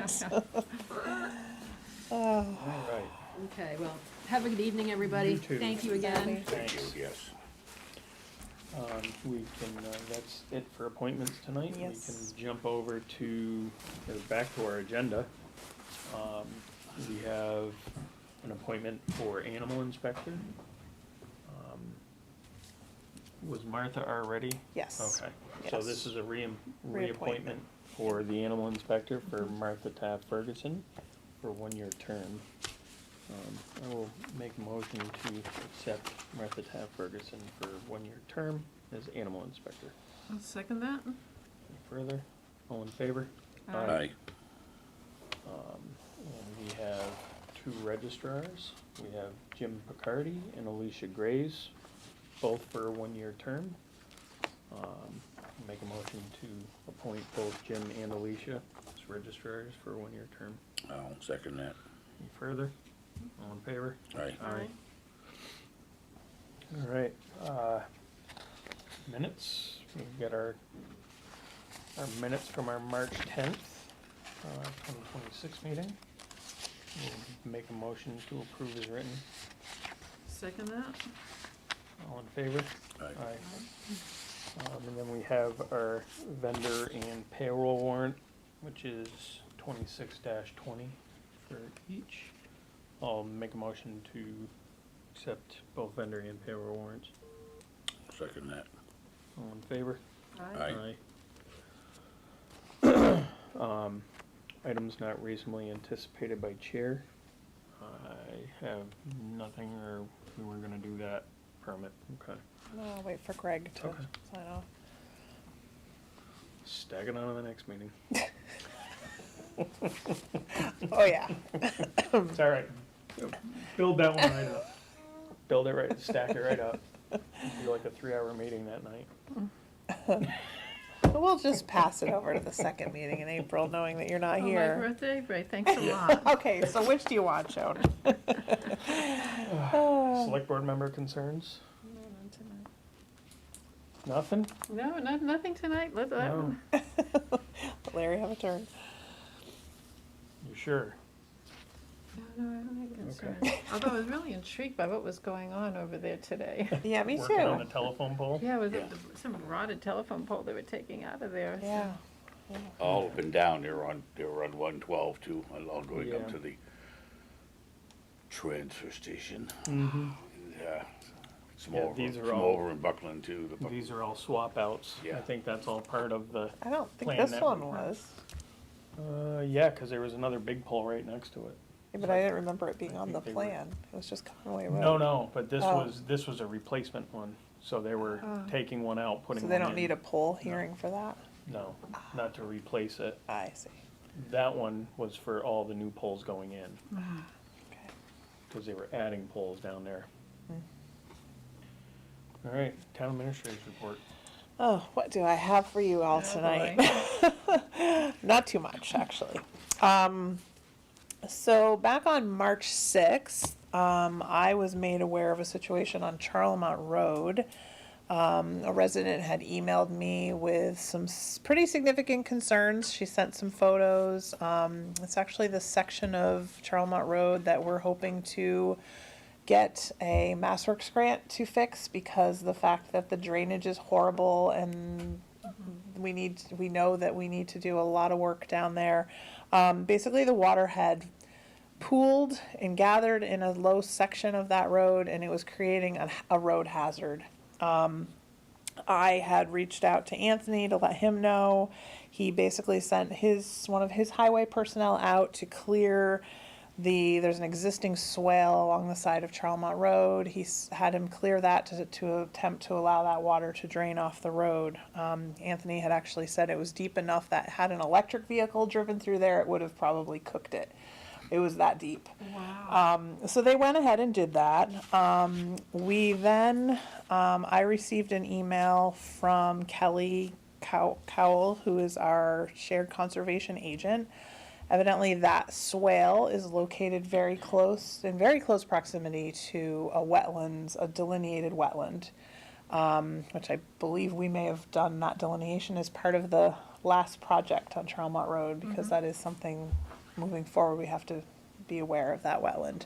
Oh, All right. Okay, well, have a good evening, everybody. You too. Thank you again. Thank you, Thanks. yes. We can, that's it for appointments tonight. Yes. We can jump over to, or back to our agenda. We have an appointment for animal inspector. Was Martha already? yes. Okay, so Yes. this is a reappointment Reappointment. for the animal inspector for Martha Taft Ferguson for 1-year term. I will make a motion to accept Martha Taft Ferguson for 1-year term as animal inspector. I'll second that. Any further? All in favor? Aye. And we have 2 registrars. We have Jim Picardi and Alicia Grays, both for a 1-year term. Make a motion to appoint both Jim and Alicia as registrars for a 1-year term. I'll second that. Any further? All in favor? Aye. Aye. All right, minutes, we've got our minutes from our March 10th, 2026 meeting. We'll make a motion to approve as written. Second that. All in favor? Aye. And then we have our vendor and payroll warrant, which is 26-20 for each. I'll make a motion to accept both vendor and payroll warrants. Second that. All in favor? Aye. Aye. Items not reasonably anticipated by chair. I have nothing, or we were gonna do that permit, okay. No, I'll wait for Greg to Okay. sign off. Stack it on to the next meeting. Oh, yeah. It's all right. Build that one right up. Build it right, stack it right up. Be like a 3-hour meeting that night. We'll just pass it over to the second meeting in April, knowing that you're not Oh, my here. birthday, great, thanks a lot. Okay, so which do you want, Joan? Select board member concerns? Nothing? No, nothing tonight, No. Larry, have a turn. You sure? No, I don't have concerns. Although I was really intrigued by what was going on over there today. Yeah, me Working on the too. telephone pole? Yeah, with Yeah. some rotted telephone pole they were taking out of there. so- Yeah. All up and down, they were on 112 too, along going up Yeah. to the transfer station. Mm-hmm. Yeah. Some Yeah, over, these are some all- over in Buckland too. The These are all swap outs. I Yeah. think that's all part of the, I don't think Plan this that one we- was. Yeah, cause there was another big pole right next to it. Yeah, but I didn't remember it being I on the think they were- plan. It was just Conway Road. No, but Oh. this was a replacement one, so they were taking one out, putting So one they in. don't need a poll hearing for that? No, not to replace it. I see. That one was for all the new poles going in, Okay. cause they were adding poles down there. Hmm. All right, town administrator's report. Oh, what do I have for you all tonight? Not too much, actually. So back on March 6th, I was made aware of a situation on Charlemont Road. A resident had emailed me with some pretty significant concerns. She sent some photos. It's actually the section of Charlemont Road that we're hoping to get a MassWorks grant to fix, because the fact that the drainage is horrible and we know that we need to do a lot of work down there. Basically the water had pooled and gathered in a low section of that road, and it was creating a road hazard. I had reached out to Anthony to let him know. He basically sent one of his highway personnel out to clear there's an existing swale along the side of Charlemont Road. Had him clear that to attempt to allow that water to drain off the road. Anthony had actually said it was deep enough that had an electric vehicle driven through there, it would have probably cooked it. It was that deep. Wow. So they went ahead and did that. I received an email from Kelly Cowell, who is our shared conservation agent. Evidently that swale is located in very close proximity to a delineated wetland, which I believe we may have done that delineation as part of the last project on Charlemont Road, because that is something moving forward, we have to be aware of that wetland.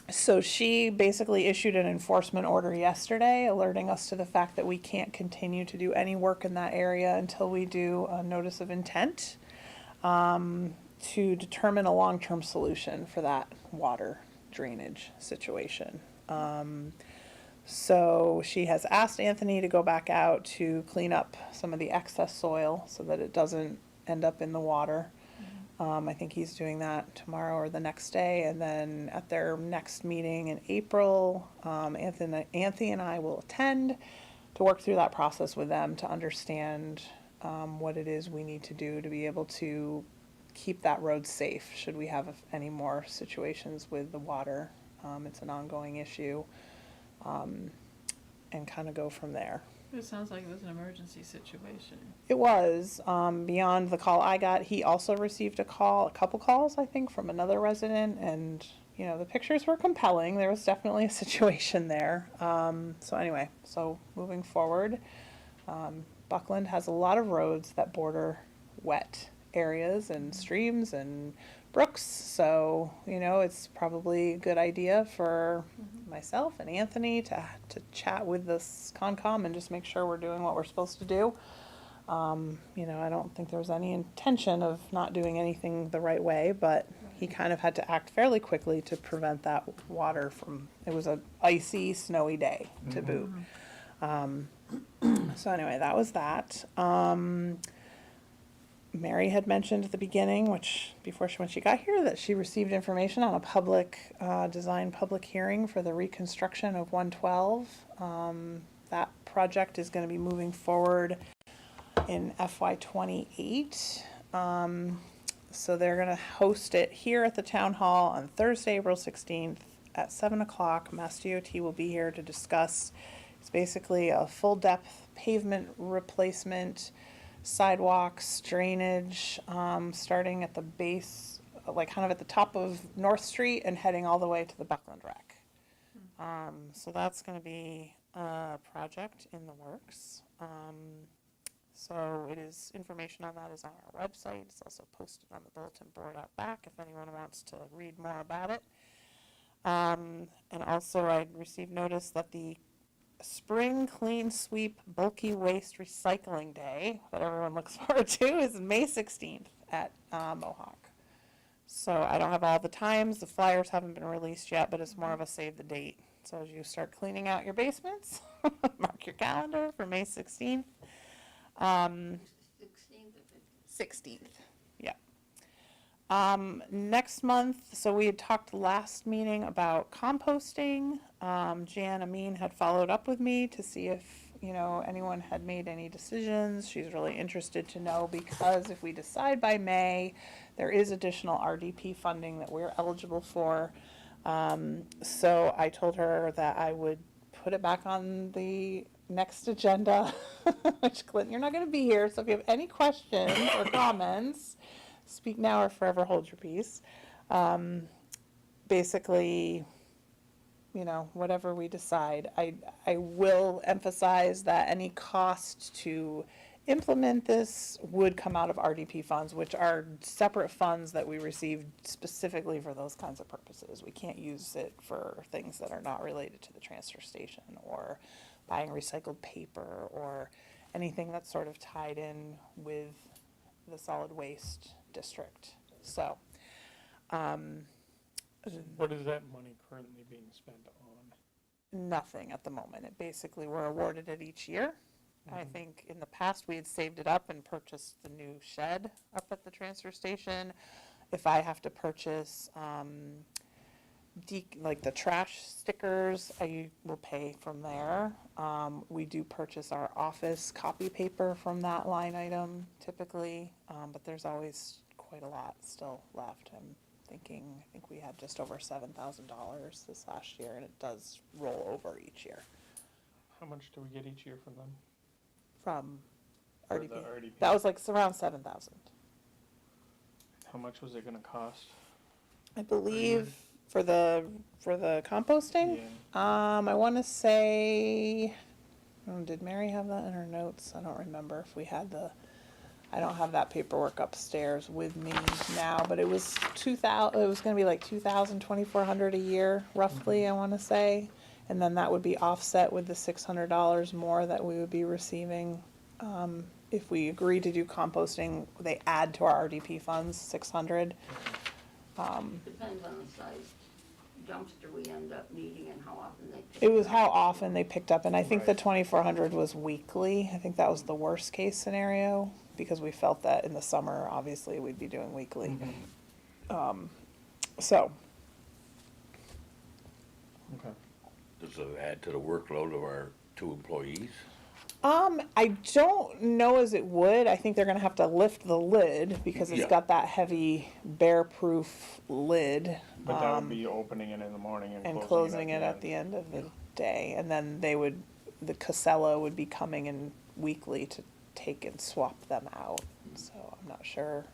So she basically issued an enforcement order yesterday, alerting us to the fact that we can't continue to do any work in that area until we do a notice of intent, to determine a long-term solution for that water drainage situation. So she has asked Anthony to go back out to clean up some of the excess soil so that it doesn't end up in the water. I think he's doing that tomorrow or the next day, and then at their next meeting in April, Anthony and I will attend to work through that process with them to understand what it is we need to do to be able to keep that road safe should we have any more situations with the water. It's an ongoing issue, and kind of go from there. It sounds like it was an emergency situation. It was, beyond the call I got. He also received a couple calls, I think, from another resident, and, the pictures were compelling. There was definitely a situation there. So moving forward, Buckland has a lot of roads that border wet areas and streams and brooks, so, it's probably a good idea for myself and Anthony to chat with this Concom and just make sure we're doing what we're supposed to do. I don't think there was any intention of not doing anything the right way, but he kind of had to act fairly quickly to prevent that water from, it was an icy, snowy day to boot. So anyway, that was that. Mary had mentioned at the beginning, when she got here, that she received information on a public hearing for the reconstruction of 112. That project is going to be moving forward in FY '28. So they're going to host it here at the town hall on Thursday, April 16th at 7:00. Mass DOT will be here to discuss. It's basically a full depth pavement replacement, sidewalks, drainage, starting at the base, like kind of at the top of North Street and heading all the way to the Buckland Rec. So that's going to be a project in the works. So information on that is on our website. It's also posted on the bulletin board out back if anyone wants to read more about it. And also I received notice that the Spring Clean Sweep Bulky Waste Recycling Day that everyone looks forward to is May 16th at Mohawk. So I don't have all the times. The flyers haven't been released yet, but it's more of a save the date. So as you start cleaning out your basements, mark your calendar for May 16th. 16th of 16th, yeah. Next month, so we had talked last meeting about composting. Jan Amin had followed up with me to see if, anyone had made any decisions. She's really interested to know because if we decide by May, there is additional RDP funding that we're eligible for. So I told her that I would put it back on the next agenda, which Clinton, you're not gonna be here, so if you have any questions or comments, speak now or forever hold your peace. Basically, whatever we decide, I will emphasize that any cost to implement this would come out of RDP funds, which are separate funds that we receive specifically for those kinds of purposes. We can't use it for things that are not related to the transfer station or buying recycled paper or anything that's sort of tied in with the solid waste district. So, What is that money currently being spent on? nothing at the moment. It basically, we're awarded it each year. I think in the past, we had saved it up and purchased the new shed up at the transfer station. If I have to purchase, like the trash stickers, I will pay from there. We do purchase our office copy paper from that line item typically, but there's always quite a lot still left. I think we had just over $7,000 this last year, and it does roll over each year How much do we get each year from them? from For RDP. the RDP? That was like around 7,000. How much was it gonna cost? I believe for the composting. Yeah. I want to say, did Mary have that in her notes? I don't remember if we had I don't have that paperwork upstairs with me now, but it was 2,000. It was going to be like 2,000, 2,400 a year, roughly. I want to say, and then that would be offset with the $600 more that we would be receiving if we agree to do composting. They add to our RDP funds 600. Depends on the size dumpster we end up needing and how often they pick It was it how up. often they picked up, and I think the Right. 2,400 was weekly. I think that was the worst case scenario, because we felt that in the summer, obviously, we'd be doing weekly. So, Okay. Does it add to the workload of our 2 employees? I don't know as it would. I think they're gonna have to lift the lid, because it's Yeah. got that heavy bear-proof lid. But that would be opening it in the morning And and closing it at the end of the day, and then the Casella would be coming in weekly to take and swap them out. So I'm not sure,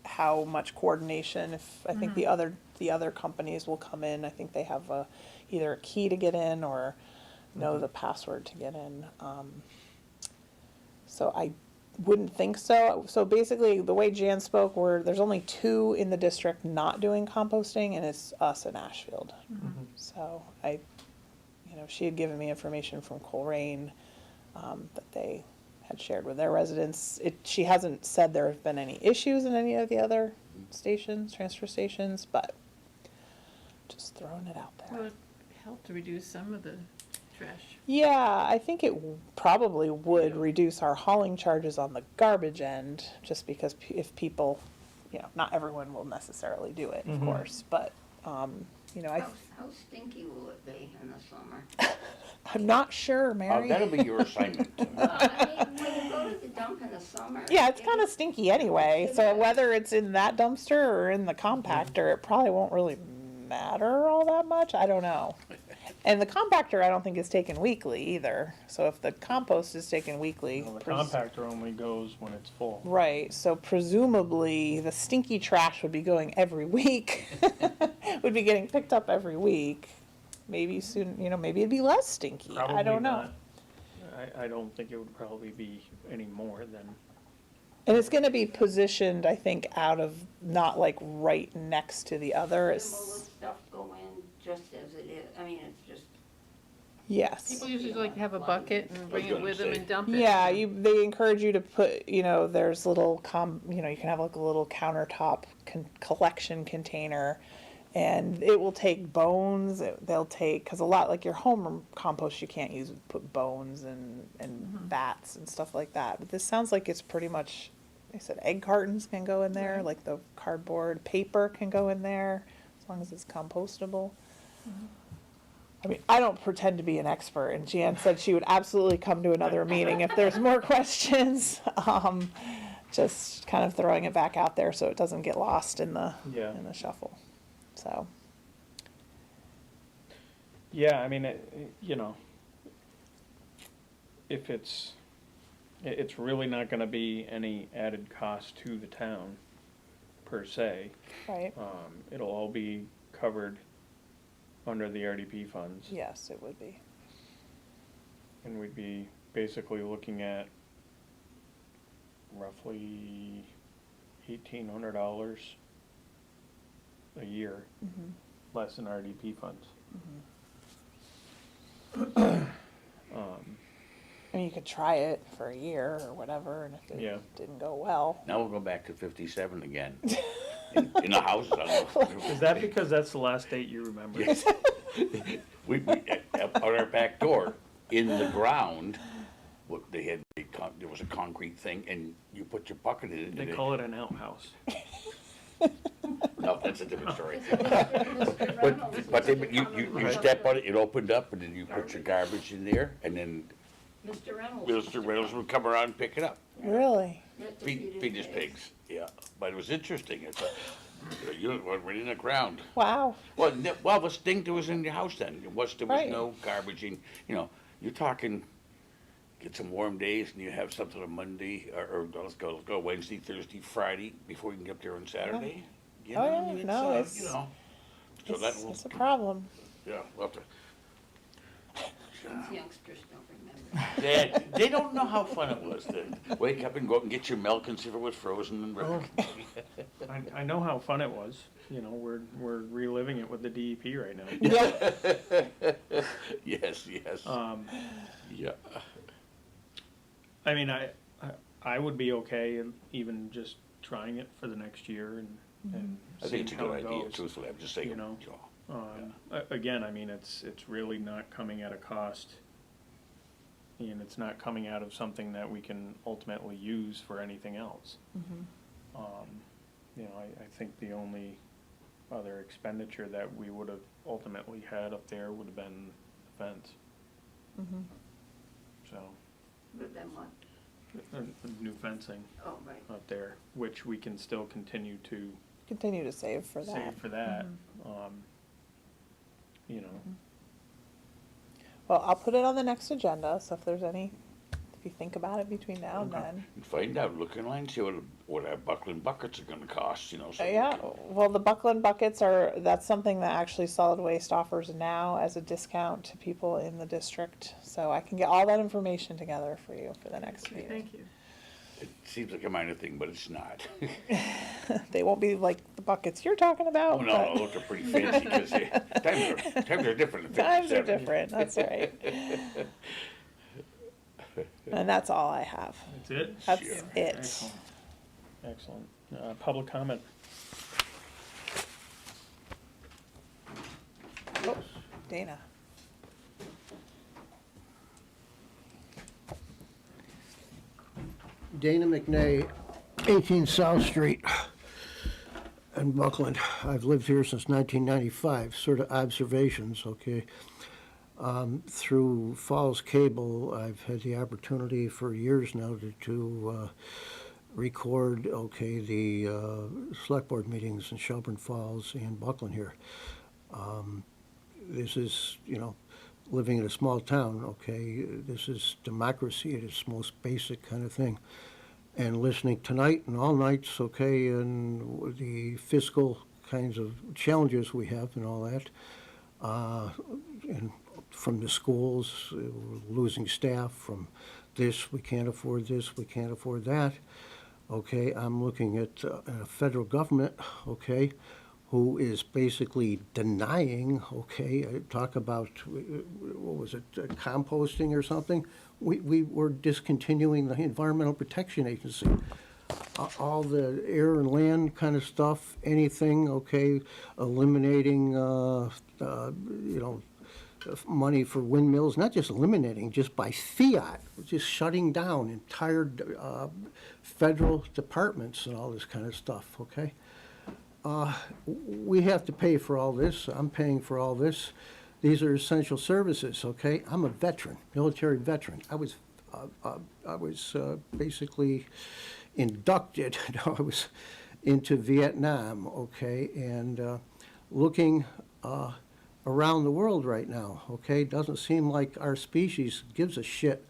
how much coordination, I think the other companies will come in. I think they have either a key to get in or know the password to get in. So I wouldn't think so. So basically, the way Jan spoke, there's only 2 in the district not doing composting, and it's us in Ashfield. So she had given me information from Coleraine that they had shared with their residents. She hasn't said there have been any issues in any of the other transfer stations, but just throwing it out Well, there. it helped to reduce some of the trash. Yeah, I think it probably would reduce our hauling charges on the garbage end, just because if people, not everyone will necessarily do it, of course, but, How stinky will it be in the summer? I'm not sure, Mary. That'll be your assignment. I mean, when you go to the dump in the summer. Yeah, it's kind of stinky anyway, so whether it's in that dumpster or in the compactor, it probably won't really matter all that much. I don't know. And the compactor, I don't think is taken weekly either. So if the compost is taken weekly. Well, the compactor only goes when it's full. Right, so presumably the stinky trash would be going every week. Would be getting picked up every week. Maybe soon, maybe it'd be less stinky. I Probably don't know. not. I don't think it would probably be any more than, And it's gonna be positioned, I think, out of, not like right next to the other. Will the It's, stuff go in just as it is? I mean, it's just, yes. People usually like to have a bucket and bring it gonna with them say. and dump it. Yeah, they encourage you to put, there's little you can have like a little countertop collection container, and it will take bones, because a lot, like your home compost, you can't put bones and bats and stuff like that. But this sounds like it's pretty much they said egg cartons can go in there, Right. like the cardboard, paper can go in there, as long as it's compostable. I mean, I don't pretend to be an expert, and Jan said she would absolutely come to another meeting if there's more questions. Just kind of throwing it back out there so it doesn't get lost in the shuffle. So, Yeah, I mean, you know, if it's really not gonna be any added cost to the town, per se. right, It'll all be covered under the RDP funds. yes, it would be. And we'd be basically looking at roughly $1,800 a year, Mhm. less in RDP funds. I mean, you could try it for a year or whatever, and if Yeah. it didn't go well. Now we'll go back to 57 again. In the houses, I don't know. Is that because that's the last date you remember? Yes. We, out our back door, in the ground, what they had, there was a concrete thing, and you put your bucket in it. They call it an outhouse. No, that's a different story. Mr. Reynolds But they, used to you, come you, and you pick step up on it, it opened up, and then you put your garbage in there, and then Mr. Reynolds. used to Mr. Reynolds would come around and pick it up. Really? get to Feed his pigs, yeah. But it was interesting, it's a, you went right in the ground. Wow. Well, well, the stink that was in your house then, there was Right. no garbage in, you know, you're talking, get some warm days and you have something on Monday, or let's go Wednesday, Thursday, Friday, before you can get up there on Saturday. You Oh, know, yeah, it's, no, it's- you know, so that will, It's a problem. yeah, we'll have to. These youngsters don't remember. They don't know how fun it was to wake up and go out and get your milk and see if it was frozen and. Oh. I know how fun it was, you know, we're reliving it with the DEP right now. Yes, yes, yeah. I mean, I would be okay in even just trying it for the next year and I seeing think it's a how good it idea, goes. truthfully, I'm just saying, you know. you know. Again, I mean, it's really not coming at a cost, and it's not coming out of something that we can ultimately use for anything else. You know, I think the only other expenditure that we would have ultimately had up there would have been the fence. So, But then what? new fencing Oh, right. up there, which we can still continue to Continue to save for that. save for that. You know, Well, I'll put it on the next agenda, so if there's any, if you think about it between now and then. And find out, look online, see what our Buckland buckets are gonna cost, you know, so. we Yeah, can- well, the Buckland buckets that's something that actually solid waste offers now as a discount to people in the district. So I can get all that information together for you for the next Okay, meeting. thank you. It seems like a minor thing, but it's not. They won't be like the buckets you're talking about. Oh, no, those are pretty fancy, because times are different. than Times are 57. different, that's right. And that's all I have. that's it? That's Sure. it. Excellent. Excellent. Public comment. Oh, Dana. Dana McNay, 18 South Street in Buckland. I've lived here since 1995, sort of observations, okay? Through Falls Cable, I've had the opportunity for years now to record, okay, the select board meetings in Shelburne Falls and Buckland here. This is, you know, living in a small town, okay, this is democracy at its most basic kind of thing. And listening tonight and all nights, okay, and the fiscal kinds of challenges we have and all that, and from the schools, losing staff, from this, we can't afford this, we can't afford that. Okay, I'm looking at a federal government, okay, who is basically denying, okay, talk about, what was it, composting or something? We were discontinuing the Environmental Protection Agency. All the air and land kind of stuff, anything, okay, eliminating, you know, money for windmills, not just eliminating, just by fiat, just shutting down entire federal departments and all this kind of stuff, okay? We have to pay for all this. I'm paying for all this. These are essential services, okay? I'm a veteran, military veteran. I was basically inducted, no, I was into Vietnam, okay? And looking around the world right now, okay? Doesn't seem like our species gives a shit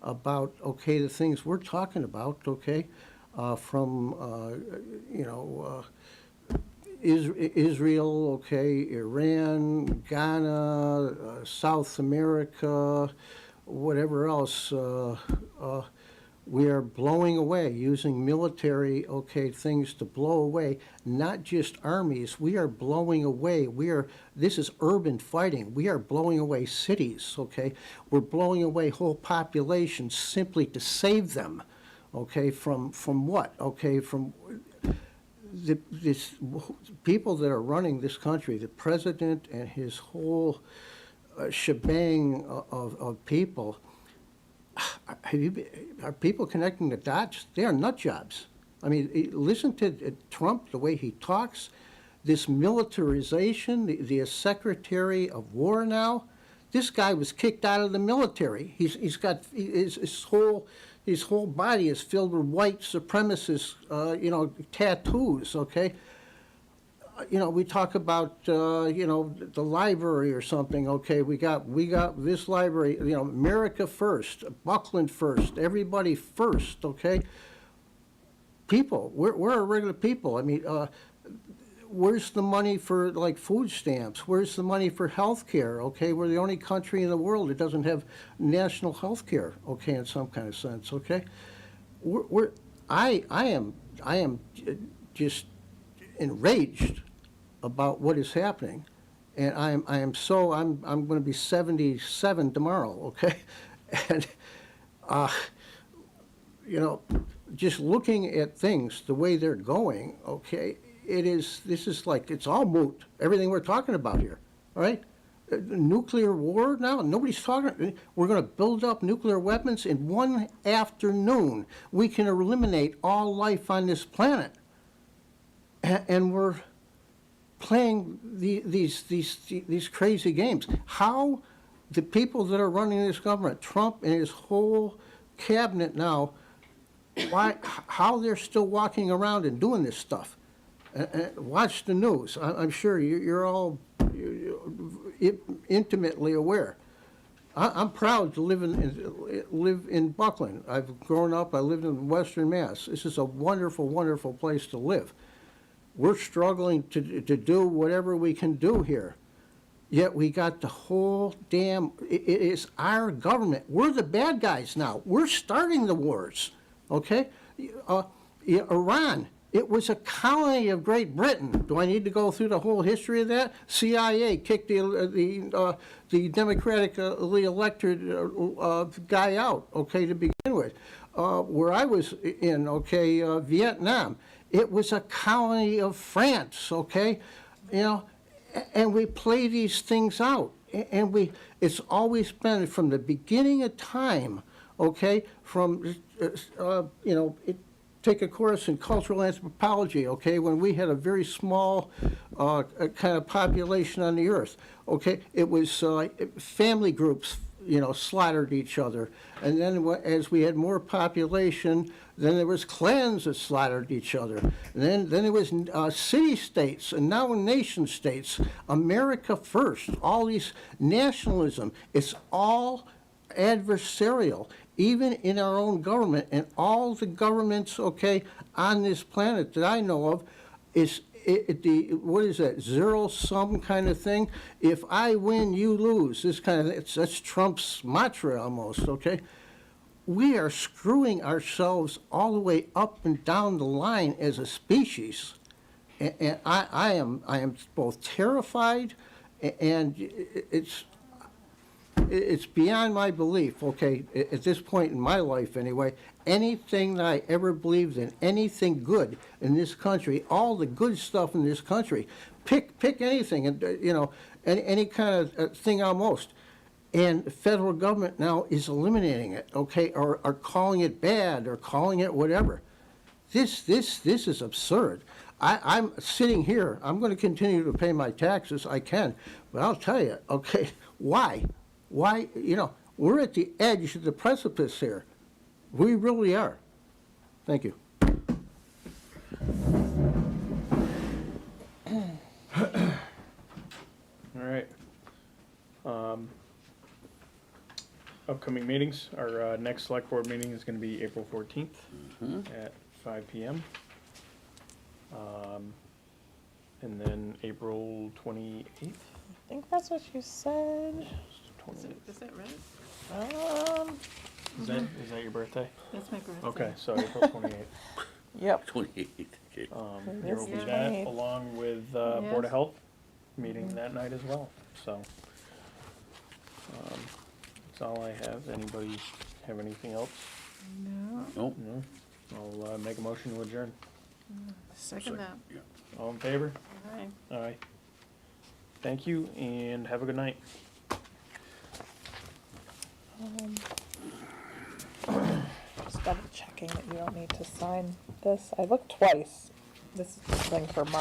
about, okay, the things we're talking about, okay? From, Israel, okay, Iran, Ghana, South America, whatever else, we are blowing away, using military, okay, things to blow away, not just armies, we are blowing away, this is urban fighting, we are blowing away cities, okay? We're blowing away whole populations simply to save them, okay, from what, okay, from this people that are running this country, the president and his whole shebang of people. Are people connecting the dots? They are nut jobs. I mean, listen to Trump, the way he talks, this militarization, the Secretary of War now. This guy was kicked out of the military. He's got his whole body is filled with white supremacist, tattoos, okay? We talk about, the library or something, okay? We got this library, America first, Buckland first, everybody first, okay? People, we're regular people. I mean, where's the money for, like, food stamps? Where's the money for health care, okay? We're the only country in the world that doesn't have national health care, okay, in some kind of sense, okay? I am just enraged about what is happening, and I'm going to be 77 tomorrow, okay? And, just looking at things the way they're going, okay, this is like, it's all moot, everything we're talking about here, all right? Nuclear war now, nobody's talking, we're going to build up nuclear weapons in one afternoon. We can eliminate all life on this planet. And we're playing these crazy games. How the people that are running this government, Trump and his whole cabinet now, how they're still walking around and doing this stuff. Watch the news. I'm sure you're all intimately aware. I'm proud to live in Buckland. I've grown up, I lived in Western Mass. This is a wonderful, wonderful place to live. We're struggling to do whatever we can do here. Yet we got the whole damn, it is our government. We're the bad guys now. We're starting the wars, okay? Iran, it was a colony of Great Britain. Do I need to go through the whole history of that? CIA kicked the democratically elected guy out, okay, to begin with. Where I was in, okay, Vietnam, it was a colony of France, okay? And we play these things out. And it's always been from the beginning of time, okay, from, take a course in cultural anthropology, okay, when we had a very small kind of population on the earth, okay? It was family groups, slaughtered each other. And then as we had more population, then there was clans that slaughtered each other. And then it was city-states, and now nation-states. America first, all these nationalism, it's all adversarial, even in our own government. And all the governments, okay, on this planet that I know of is what is that, zero-sum kind of thing? If I win, you lose, this kind of thing. That's Trump's mantra almost, okay? We are screwing ourselves all the way up and down the line as a species. And I am both terrified and it's beyond my belief, okay, at this point in my life anyway, anything that I ever believed in, anything good in this country, all the good stuff in this country, pick anything, and, any kind of thing almost. And the federal government now is eliminating it, okay, or calling it bad, or calling it whatever. This is absurd. I'm sitting here, I'm gonna continue to pay my taxes, I can, but I'll tell you, okay, why? Why, we're at the edge of the precipice here. We really are. Thank you. All right. Upcoming meetings, our next select board meeting is gonna be April 14th at 5 PM. And then April 28th? I think that's what you said. Is that right? Is that your birthday? That's my birthday. Okay, so April 28th. Yep. 28th, okay. There will be Yes. that, 28th. along with Board Yes. of Health meeting that night as well, so. That's all I have. Anybody have anything else? No, Nope. No? I'll make a motion to adjourn. second that. Yeah. All in favor? Aye. Aye. Thank you, and have a good night. Just double checking that you don't need to sign this. I looked twice. This is the thing for March.